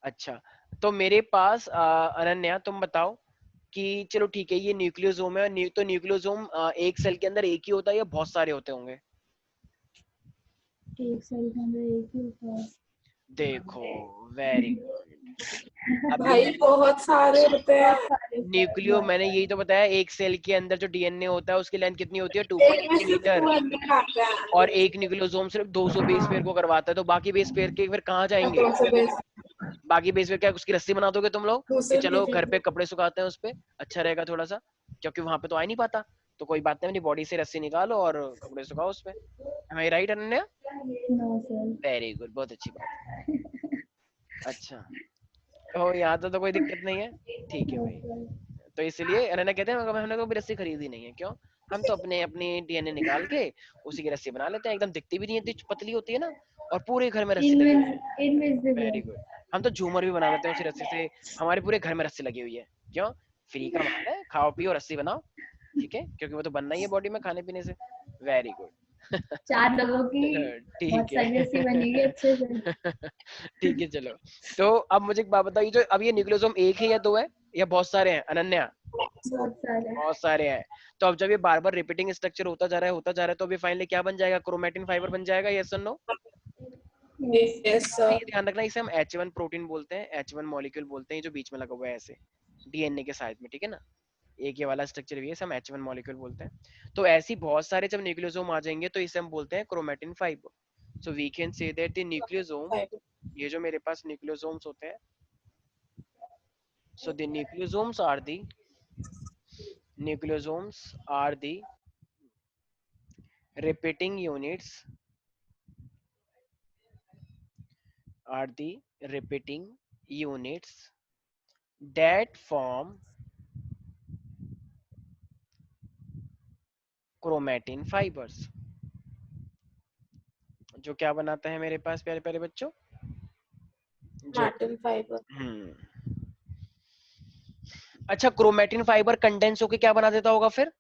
अच्छा, तो मेरे पास अनन्या तुम बताओ कि चलो ठीक है, ये न्यूक्लियोसोम है, तो न्यूक्लियोसोम एक सेल के अंदर एक ही होता है या बहुत सारे होते होंगे? एक सेल के अंदर एक ही होता है। देखो वेरी गुड। अभी भाई बहुत सारे होते हैं। बहुत सारे न्यूक्लियो, मैंने यही तो बताया, एक सेल के अंदर जो डीएनए होता है उसकी लेंथ कितनी होती है, एक में 2.3 सिर्फ मीटर। 200 आते हैं। और एक न्यूक्लियोसोम सिर्फ 200 बेस पेयर को करवाता है, तो बाकी बेस पेयर के फिर कहाँ जाएंगे? 200 बेस बाकी बेस पेयर क्या उसकी रस्सी बना दोगे तुम लोग कि दूसरे चलो घर नीचे। पे कपड़े सुखाते हैं उस पे, अच्छा रहेगा थोड़ा सा, क्योंकि वहां पे तो आ ही नहीं पाता। तो कोई बात नहीं, अपनी बॉडी से रस्सी निकालो और कपड़े सुखाओ उस पे। Am I right Ananya? No sir. Very good, बहुत अच्छी बात है। अच्छा, तो यहाँ तो कोई दिक्कत नहीं है, ठीक है भाई। तो इसलिए अनन्या कहते हैं हमने तो रस्सी खरीदी नहीं है, क्यों? हम तो अपने अपनी डीएनए निकाल के उसी की रस्सी बना लेते हैं, एकदम दिखती भी नहीं है, इतनी पतली होती है ना, और पूरे घर में रस्सी लगी हुई है। Very invisible. गुड। हम तो झूमर भी बना लेते हैं उसी रस्सी से, हमारे पूरे घर में रस्सी लगी हुई है। क्यों? फ्री का माल है, खाओ पियो रस्सी बनाओ, ठीक है, क्योंकि वो तो बनना ही है बॉडी में खाने पीने से। Very good. 4 लोगों की ठीक बहुत सारी है। रस्सी बनेगी अच्छे से। ठीक है चलो। तो अब मुझे एक बात बताइए, जो अब ये न्यूक्लियोसोम एक है या दो है या बहुत सारे हैं अनन्या? बहुत सारे। बहुत सारे हैं। तो अब जब ये बार बार रिपीटिंग स्ट्रक्चर होता जा रहा है, होता जा रहा है, तो अभी फाइनली क्या बन जाएगा, क्रोमेटिन फाइबर बन जाएगा, यस और नो? यस तो सर। ये ध्यान रखना, इसे हम H1 प्रोटीन बोलते हैं, H1 मॉलिक्यूल बोलते हैं, जो बीच में लगा हुआ है ऐसे डीएनए के साइड में, ठीक है ना। एक ये वाला स्ट्रक्चर भी है, इसे हम H1 मॉलिक्यूल बोलते हैं। तो ऐसी बहुत सारे जब न्यूक्लियोसोम आ जाएंगे तो इसे हम बोलते हैं chromatin fibre. So we can say that the nucleosome, ये जो मेरे पास न्यूक्लियोसोम्स होते हैं, so the nucleosomes are the repeating units, are the repeating units that form chromatin fibers। जो क्या बनाता है मेरे पास प्यारे प्यारे बच्चों, जो क्रोमेटिन फाइबर। अच्छा, क्रोमेटिन फाइबर कंडेंस होके क्या बना देता होगा फिर?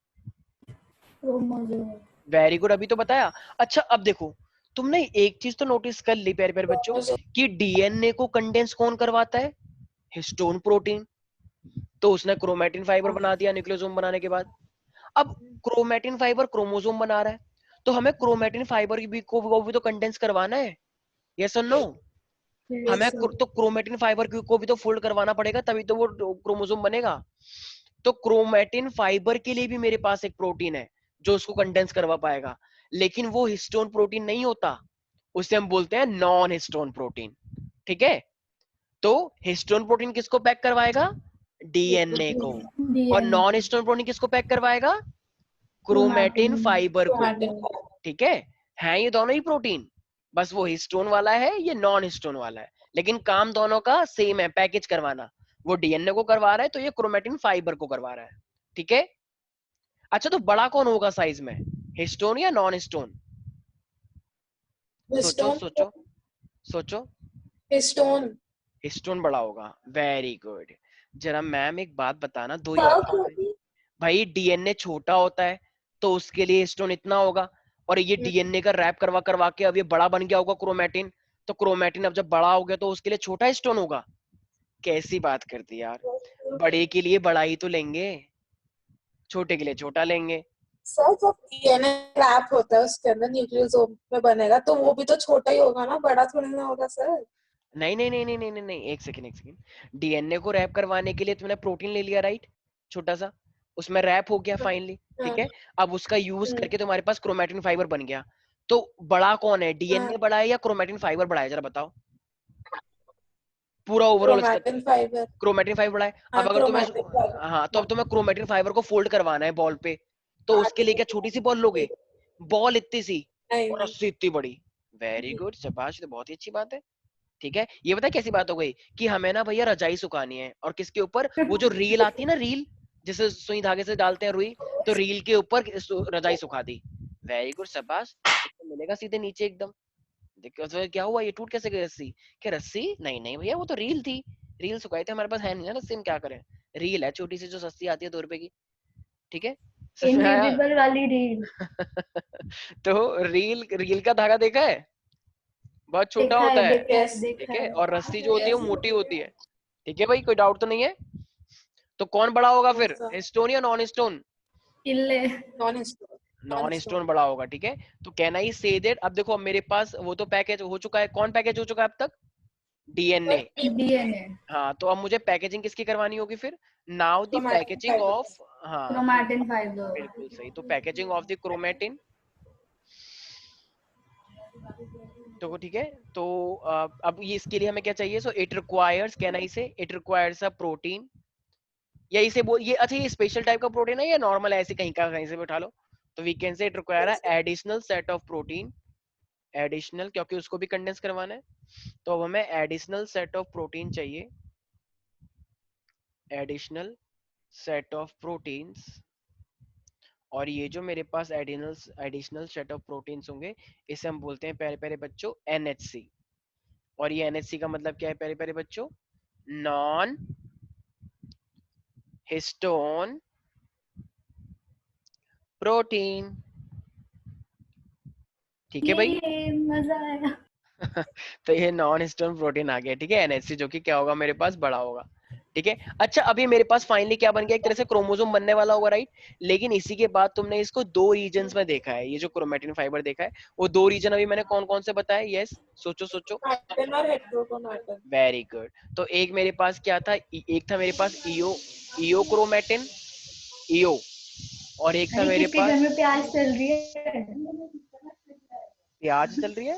क्रोमोसोम। वेरी गुड, अभी तो बताया। अच्छा अब देखो, तुमने एक चीज तो नोटिस कर ली प्यारे प्यारे बच्चों, कि डीएनए को कंडेंस कौन करवाता है, हिस्टोन प्रोटीन। तो उसने क्रोमेटिन फाइबर बना दिया न्यूक्लियोसोम बनाने के बाद। अब क्रोमेटिन फाइबर क्रोमोसोम बना रहा है, तो हमें क्रोमेटिन फाइबर को भी तो कंडेंस करवाना है, यस और नो? हमें तो क्रोमेटिन फाइबर को भी तो फोल्ड करवाना पड़ेगा, तभी तो वो क्रोमोसोम बनेगा। तो क्रोमेटिन फाइबर के लिए भी मेरे पास एक प्रोटीन है जो उसको कंडेंस करवा पाएगा, लेकिन वो हिस्टोन प्रोटीन नहीं होता, उसे हम बोलते हैं नॉन हिस्टोन प्रोटीन, ठीक है। तो हिस्टोन प्रोटीन किसको पैक करवाएगा, डीएनए को, और नॉन हिस्टोन प्रोटीन किसको पैक करवाएगा, क्रोमेटिन फाइबर को, ठीक है ये दोनों ही प्रोटीन, बस वो हिस्टोन वाला है, ये नॉन हिस्टोन वाला है, लेकिन काम दोनों का सेम है, पैकेज करवाना। वो डीएनए को करवा रहा है, तो ये क्रोमेटिन फाइबर को करवा रहा है, ठीक है। अच्छा, तो बड़ा कौन होगा साइज में, हिस्टोन या नॉन हिस्टोन? सोचो सोचो सोचो। हिस्टोन। हिस्टोन बड़ा होगा, वेरी गुड। जरा मैम एक बात बताना, दो ही ऑप्शन है भाई, डीएनए छोटा होता है तो उसके लिए हिस्टोन इतना होगा, और ये डीएनए का रैप करवा करवा के अब ये बड़ा बन गया होगा क्रोमेटिन, तो क्रोमेटिन अब जब बड़ा हो गया तो उसके लिए छोटा हिस्टोन होगा। कैसी बात करती यार, बड़े के लिए बड़ा ही तो लेंगे, छोटे के लिए छोटा लेंगे। सर जब डीएनए रैप होता है उसके अंदर न्यूक्लियोसोम में बनेगा तो वो भी तो छोटा ही होगा ना, बड़ा थोड़ी ना होगा सर। नहीं नहीं नहीं नहीं नहीं नहीं नहीं, एक सेकंड एक सेकंड। डीएनए को रैप करवाने के लिए तुमने प्रोटीन ले लिया, राइट, छोटा सा, उसमें रैप हो गया फाइनली, ठीक है। अब उसका यूज करके तुम्हारे पास क्रोमैटिन फाइबर बन गया, तो बड़ा कौन है, डीएनए बड़ा है या क्रोमैटिन फाइबर बड़ा है, जरा बताओ। पूरा overall chromatin fibre. Chromatin fibre बड़ा है। अब अगर तुम्हें, हाँ, तो अब तुम्हें क्रोमैटिन फाइबर को फोल्ड करवाना है बॉल पे, तो उसके लिए क्या छोटी सी बॉल लोगे, बॉल इतनी सी और रस्सी इतनी बड़ी। वेरी गुड, शाबाश, तो बहुत ही अच्छी बात है, ठीक है। ये पता है कैसी बात हो गई कि हमें ना भैया रजाई सुखानी है, और किसके ऊपर, वो जो रील आती है ना, रील जिसे सुई धागे से डालते हैं रुई, तो रील के ऊपर रजाई सुखा दी। वेरी गुड, शाबाश, तो मिलेगा सीधे नीचे एकदम। देखो तो क्या हुआ, ये टूट कैसे गई रस्सी, क्या रस्सी, नहीं नहीं भैया वो तो रील थी, रील सुखाई थी, हमारे पास है नहीं ना रस्सी, हम क्या करें, रील है छोटी सी जो सस्ती आती है 2 रुपए की, ठीक है, समझ में आया। इनविजिबल वाली रील। तो रील, रील का धागा देखा है, बहुत छोटा देखा होता है, है, देखा है, ठीक देखा है, है। और रस्सी जो होती है वो मोटी होती है, ठीक है भाई, कोई डाउट तो नहीं है। तो कौन बड़ा होगा फिर, स्टोन या नॉन स्टोन, इल्ले। नॉन स्टोन बड़ा होगा, ठीक है। तो कैन आई से दैट, अब देखो अब मेरे पास वो तो पैकेज हो चुका है, कौन पैकेज हो चुका है अब तक, डीएनए, डीएनए। हाँ, तो अब मुझे पैकेजिंग किसकी करवानी होगी फिर, नाउ द पैकेजिंग ऑफ, हाँ, क्रोमैटिन फाइबर। बिल्कुल सही, तो पैकेजिंग ऑफ द क्रोमैटिन, तो ठीक है। तो अब ये इसके लिए हमें क्या चाहिए, so it requires, can I से, इट रिक्वायर्स अ प्रोटीन, या इसे बोल, ये अच्छा, ये स्पेशल टाइप का प्रोटीन है या नॉर्मल ऐसे कहीं का कहीं से भी उठा लो, तो we can say it require a additional set of protein, additional, क्योंकि उसको भी कंडेंस करवाना है, तो अब हमें एडिशनल सेट ऑफ प्रोटीन चाहिए, एडिशनल सेट ऑफ प्रोटीन्स, और ये जो मेरे पास एडिशनल सेट ऑफ प्रोटीन्स होंगे, इसे हम बोलते हैं प्यारे प्यारे बच्चों NHC, और ये NHC का मतलब क्या है प्यारे प्यारे बच्चों, नॉन हिस्टोन प्रोटीन, ठीक है भाई। ये मजा आया। तो ये नॉन हिस्टोन प्रोटीन आ गया, ठीक है, NHC, जो कि क्या होगा मेरे पास, बड़ा होगा, ठीक है। अच्छा, अभी मेरे पास फाइनली क्या बन गया, एक तरह से क्रोमोसोम बनने वाला होगा, राइट, लेकिन इसी के बाद तुमने इसको 2 रीजन्स में देखा है, ये जो क्रोमैटिन फाइबर देखा है, वो 2 रीजन अभी मैंने कौन कौन से बताए, यस, सोचो सोचो, वेरी गुड। तो एक मेरे पास क्या था, एक था मेरे पास ईओ क्रोमैटिन, ईओ, और एक था अरे मेरे किसके घर पास, में प्याज चल रही है? प्याज चल रही है,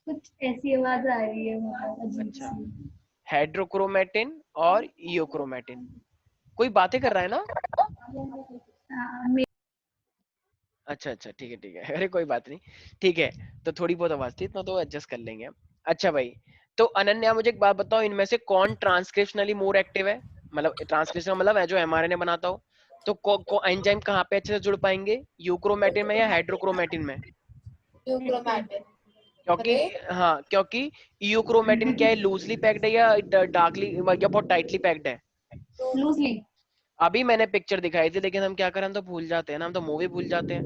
कुछ ऐसी आवाज आ रही है, मतलब अजीब अच्छा, सी। हाइड्रोक्रोमैटिन और ईओक्रोमैटिन, कोई बातें कर रहा है ना, हाँ, अच्छा अच्छा, ठीक है ठीक है, अरे कोई बात नहीं, ठीक है, तो थोड़ी बहुत आवाज थी, इतना तो एडजस्ट कर लेंगे हम। अच्छा भाई, तो अनन्या मुझे एक बात बताओ, इनमें से कौन ट्रांसक्रिप्शनली मोर एक्टिव है, मतलब ट्रांसक्रिप्शन मतलब है जो mRNA बनाता हो, तो एंजाइम कहाँ पे अच्छे से जुड़ पाएंगे, यूक्रोमैटिन में या हाइड्रोक्रोमैटिन में, क्योंकि, हाँ, क्योंकि यूक्रोमैटिन क्या है, लूजली पैक्ड है या डार्कली या बहुत टाइटली पैक्ड है, लूजली। अभी मैंने पिक्चर दिखाई थी, लेकिन हम क्या करें, हम तो भूल जाते हैं ना, हम तो मूवी भूल जाते हैं,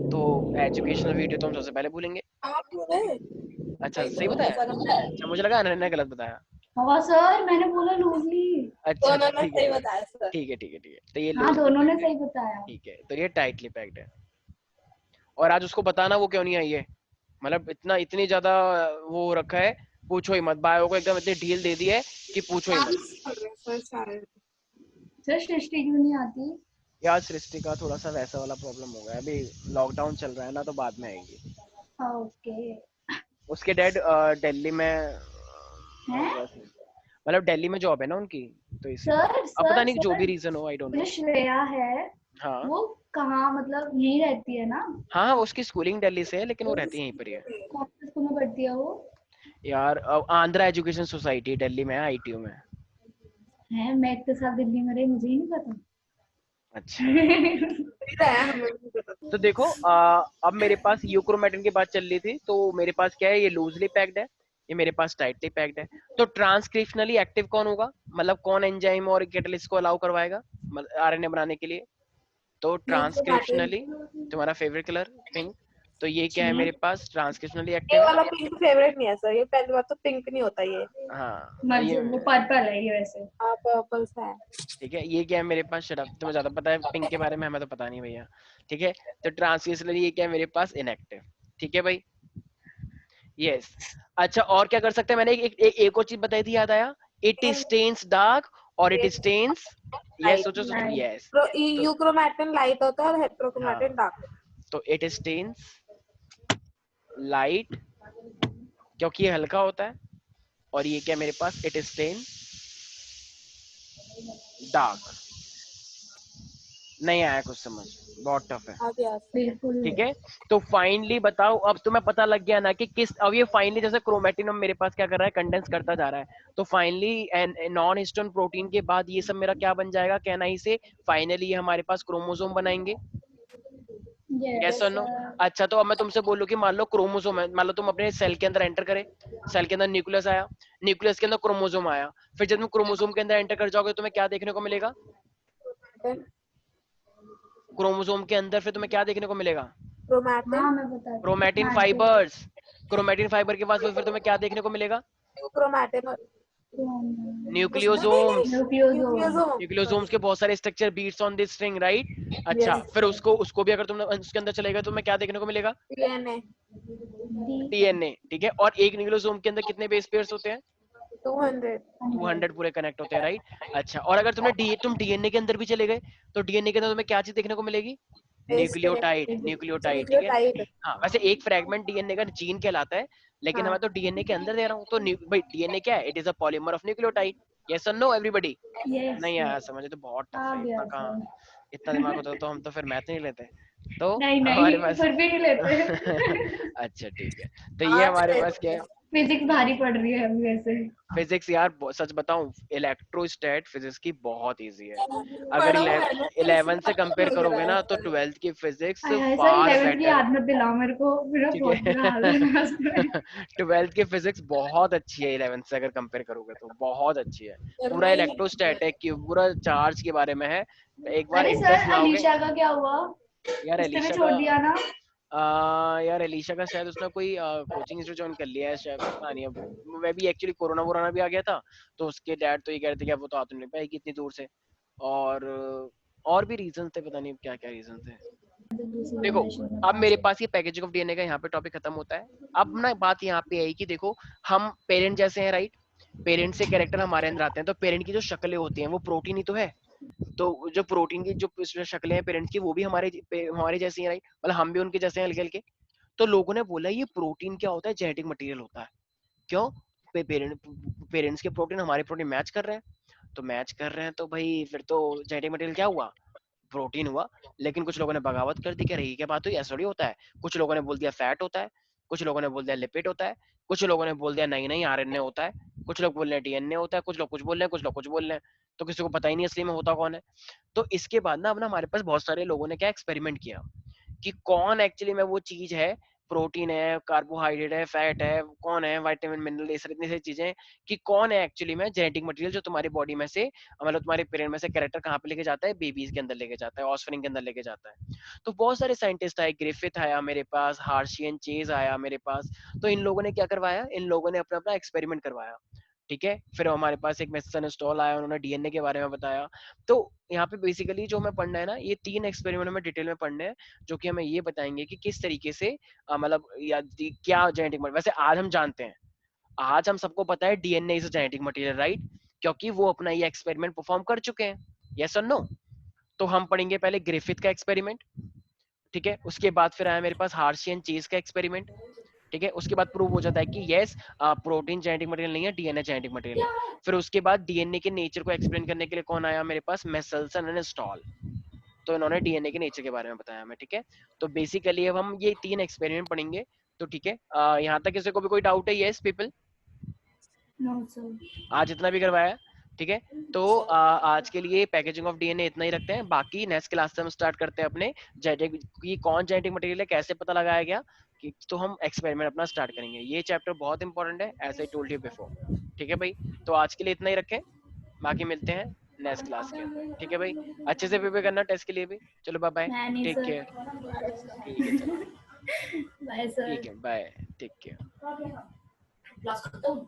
तो एजुकेशनल वीडियो तो हम सबसे पहले भूलेंगे। अच्छा, सही बताया, अच्छा, मुझे लगा अनन्या गलत बताया, हाँ सर, मैंने बोला लूजली। अच्छा अच्छा, ठीक है ठीक है ठीक है ठीक है, तो ये हाँ, लूजली दोनों ने पैक्ड है, सही बताया। ठीक है, तो ये टाइटली पैक्ड है, और आज उसको बताना वो क्यों नहीं आई है, मतलब इतना इतनी ज्यादा वो हो रखा है, पूछो ही मत, बायो को एकदम इतनी ढील दे दी है कि पूछो ही मत। सर सृष्टि क्यों नहीं आती? यार सृष्टि का थोड़ा सा वैसा वाला प्रॉब्लम हो गया, अभी लॉकडाउन चल रहा है ना, तो बाद में आएगी, ओके। उसके डैड दिल्ली में, हैं? मतलब दिल्ली में जॉब है ना उनकी, तो इसीलिए, सर अब पता सर नहीं जो सर, भी रीजन हो, आई डोंट जो नो। श्रेया है हाँ वो कहाँ, मतलब यहीं रहती है ना? हाँ हाँ, उसकी स्कूलिंग दिल्ली से है, लेकिन वो रहती यहीं पर ही है, कौन से स्कूल में पढ़ती है वो? यार आंध्रा एजुकेशन सोसाइटी दिल्ली में है, ITU में। है, मैं इतने साल दिल्ली में रही, मुझे ही नहीं पता। अच्छा, तो देखो अब मेरे पास यूक्रोमैटिन की बात चल रही थी, तो मेरे पास क्या है, ये लूजली पैक्ड है, ये मेरे पास टाइटली पैक्ड है, तो ट्रांसक्रिप्शनली एक्टिव कौन होगा, मतलब कौन एंजाइम और कैटलिस्ट को अलाउ करवाएगा RNA बनाने के लिए, तो ट्रांसक्रिप्शनली, तुम्हारा फेवरेट कलर पिंक, तो ये क्या है जी। मेरे पास ट्रांसक्रिप्शनली ये एक्टिव है। वाला पिंक फेवरेट नहीं है सर, ये पहली बात तो पिंक नहीं होता ये। हाँ तो मर्ज ये वो पर्पल है ये वैसे। हाँ पर्पल सा है। ठीक है, ये क्या है मेरे पास, शट अप, तुम्हें ज्यादा पता है पिंक के बारे में, हमें तो पता नहीं भैया। ठीक है, तो ट्रांसक्रिप्शनली ये क्या है मेरे पास इनएक्टिव। ठीक है भाई, यस। अच्छा और क्या कर सकते हैं, मैंने एक और चीज बताई थी, याद आया, इट स्टेन्स डार्क और इट स्टेन्स, यस सोचो सोचो, लाइट। यस। तो यूक्रोमैटिन लाइट होता है और हाँ, हेट्रोक्रोमैटिन डार्क। तो इट स्टेन्स लाइट क्योंकि ये हल्का होता है, और ये क्या मेरे पास, इट स्टेन डार्क। नहीं आया कुछ समझ, बहुत टफ है। आ गया। बिल्कुल। ठीक है, तो फाइनली बताओ, अब तुम्हें पता लग गया ना कि किस, अब ये फाइनली जैसे क्रोमेटिन मेरे पास क्या कर रहा है, कंडेंस करता जा रहा है, तो फाइनली नॉन हिस्टोन प्रोटीन के बाद ये सब मेरा क्या बन जाएगा, कहना ही से फाइनली ये हमारे पास क्रोमोसोम बनाएंगे। यस और नो। अच्छा तो अब मैं तुमसे बोलूं कि मान लो क्रोमोसोम है, मान लो तुम अपने सेल के अंदर एंटर करे, सेल के अंदर न्यूक्लियस आया, न्यूक्लियस के अंदर क्रोमोसोम आया, फिर जब तुम क्रोमोसोम के अंदर एंटर कर जाओगे तुम्हें क्या देखने को मिलेगा, क्रोमोसोम के अंदर फिर तुम्हें क्या देखने को मिलेगा, क्रोमैटिन। हाँ मैं बता रही क्रोमैटिन हूँ। फाइबर्स। क्रोमैटिन फाइबर के बाद फिर तुम्हें क्या देखने को मिलेगा, यूक्रोमैटिन। नहीं न्यूक्लियोसोम्स। न्यूक्लियोसोम। न्यूक्लियोसोम्स के बहुत सारे structure beats on this string, right. अच्छा यस। फिर उसको उसको भी अगर तुम उसके अंदर चलेगा तो तुम्हें क्या देखने को मिलेगा, डीएनए। डीएनए। ठीक है, और एक न्यूक्लियोसोम के अंदर कितने बेस पेयर्स होते हैं, 200। 200 पूरे कनेक्ट होते हैं, राइट। अच्छा और अगर तुम डीएनए के अंदर भी चले गए तो डीएनए के अंदर तुम्हें क्या चीज देखने को मिलेगी, बेस पेयर। Nucleotide, nucleotide. ठीक है, न्यूक्लियोटाइड। हाँ वैसे एक फ्रेगमेंट डीएनए का जीन कहलाता है, लेकिन हाँ मैं तो डीएनए के अंदर दे रहा हूँ, तो भाई डीएनए क्या है, it is a polymer of nucleotide. Yes और नो एवरीबॉडी। यस नहीं आया समझ, तो बहुत टफ आ है, इतना गया कहाँ, सर। इतना दिमाग होता तो हम तो फिर मैथ नहीं लेते। तो नहीं हमारे नहीं पास फिर भी नहीं लेते। अच्छा ठीक है, तो ये आज हमारे पास क्या लेते है, हैं। फिजिक्स भारी पड़ रही है अभी वैसे। फिजिक्स यार सच बताऊं, इलेक्ट्रोस्टैट फिजिक्स की बहुत इजी है। अगर पढ़ा हुआ है ना तो 11 से इसलिए आपको कंपेयर लग करोगे रहा है ना तो सर। 12th की फिजिक्स आय हाय सर फार 11th की बेटर। याद मत दिलाओ मेरे को, मेरा ठीक बहुत बुरा हाल है है उसमें। 12th की फिजिक्स बहुत अच्छी है, 11th से अगर कंपेयर करोगे तो बहुत अच्छी है। सर पूरा नहीं। इलेक्ट्रोस्टैटिक की पूरा चार्ज के बारे में है, एक बार अरे सर इंटरेस्ट लाओगे। अलीशा का क्या हुआ, यार उसने भी एलिशा छोड़ का, दिया ना। यार एलिशा का शायद उसने कोई कोचिंग इंस्टीट्यूट ज्वाइन कर लिया है शायद, पता नहीं। अब मैं भी एक्चुअली कोरोना वोरोना भी आ गया था, तो उसके डैड तो ये कह रहे थे कि अब वो तो आ तो नहीं पाएगी इतनी दूर से, और और भी रीजन थे, पता नहीं क्या क्या रीजन थे। दूसरी देखो जनरेशन में अब पास मेरे हो। पास ये पैकेजिंग ऑफ डीएनए का यहाँ पे टॉपिक खत्म होता है। अब ना बात यहाँ पे आई कि देखो हम पेरेंट जैसे हैं, राइट, पेरेंट से कैरेक्टर हमारे अंदर आते हैं, तो पेरेंट की जो शक्लें होती हैं वो प्रोटीन ही तो है, तो जो प्रोटीन की जो शक्लें हैं पेरेंट्स की वो भी हमारे जैसी हैं, राइट, मतलब हम भी उनके जैसे हैं हल्के हल्के। तो लोगों ने बोला ये प्रोटीन क्या होता है, जेनेटिक मटेरियल होता है। क्यों, पेरेंट्स के प्रोटीन हमारे प्रोटीन मैच कर रहे हैं, तो मैच कर रहे हैं तो भाई फिर तो जेनेटिक मटेरियल क्या हुआ, प्रोटीन हुआ। लेकिन कुछ लोगों ने बगावत कर दी कि रही क्या बात हुई, ऐसा थोड़ी होता है। कुछ लोगों ने बोल दिया फैट होता है, कुछ लोगों ने बोल दिया लिपिड होता है, कुछ लोगों ने बोल दिया नहीं नहीं आरएनए होता है, कुछ लोग बोल रहे हैं डीएनए होता है, कुछ लोग कुछ बोल रहे हैं, कुछ लोग कुछ बोल रहे हैं, तो किसी को पता ही नहीं असली में होता कौन है। तो इसके बाद ना अब ना हमारे पास बहुत सारे लोगों ने क्या एक्सपेरिमेंट किया कि कौन एक्चुअली में वो चीज है, प्रोटीन है, कार्बोहाइड्रेट है, फैट है, कौन है विटामिन मिनरल, ये सारी इतनी सारी चीजें, कि कौन है एक्चुअली में जेनेटिक मटेरियल जो तुम्हारी बॉडी में से, मतलब तुम्हारे पेरेंट में से कैरेक्टर कहाँ पे लेके जाता है, बेबीज के अंदर लेके जाता है, ऑफस्प्रिंग के अंदर लेके जाता है। तो बहुत सारे साइंटिस्ट आए, ग्रिफिथ आया मेरे पास, हार्शियन चेज आया मेरे पास। तो इन लोगों ने क्या करवाया, इन लोगों ने अपना अपना एक्सपेरिमेंट करवाया। ठीक है, फिर हमारे पास एक मेसन स्टॉल आया, उन्होंने डीएनए के बारे में बताया। तो यहाँ पे बेसिकली जो हमें पढ़ना है ना, ये 3 एक्सपेरिमेंट में डिटेल में पढ़ने हैं, जो कि हमें ये बताएंगे कि किस तरीके से मतलब या क्या जेनेटिक मटेरियल, वैसे आज हम जानते हैं, आज हम सबको पता है DNA is genetic material, right, क्योंकि वो अपना ये एक्सपेरिमेंट परफॉर्म कर चुके हैं। यस और नो। तो हम पढ़ेंगे पहले ग्रिफिथ का एक्सपेरिमेंट, ठीक है, उसके बाद फिर आया मेरे पास हार्शियन चेज का एक्सपेरिमेंट। ठीक है, उसके बाद प्रूव हो जाता है कि यस प्रोटीन जेनेटिक मटेरियल नहीं है, डीएनए जेनेटिक मटेरियल है। फिर उसके बाद डीएनए के नेचर को एक्सप्लेन करने के लिए कौन आया मेरे पास, मेसल्सन एंड स्टॉल। तो इन्होंने डीएनए के नेचर के बारे में बताया हमें। ठीक है, तो बेसिकली अब हम ये 3 एक्सपेरिमेंट पढ़ेंगे। तो ठीक है, यहाँ तक किसी को भी कोई डाउट है, यस पीपल, नो सर। आज इतना भी करवाया। ठीक है, तो आज के लिए पैकेजिंग ऑफ डीएनए इतना ही रखते हैं, बाकी नेक्स्ट क्लास से हम स्टार्ट करते हैं अपने जेनेटिक की कौन जेनेटिक मटेरियल है, कैसे पता लगाया गया कि, तो हम एक्सपेरिमेंट अपना स्टार्ट करेंगे। ये चैप्टर बहुत इंपॉर्टेंट है, as I told you before. ठीक है भाई, तो आज के लिए इतना ही रखें, बाकी मिलते हैं नेक्स्ट क्लास के अंदर। ठीक है भाई, अच्छे से प्रिपेयर करना टेस्ट के लिए भी। चलो बाय बाय, मैं नहीं टेक केयर। सर। ठीक है चलो। Bye sir. ठीक है, बाय, टेक केयर। क्लास खत्म।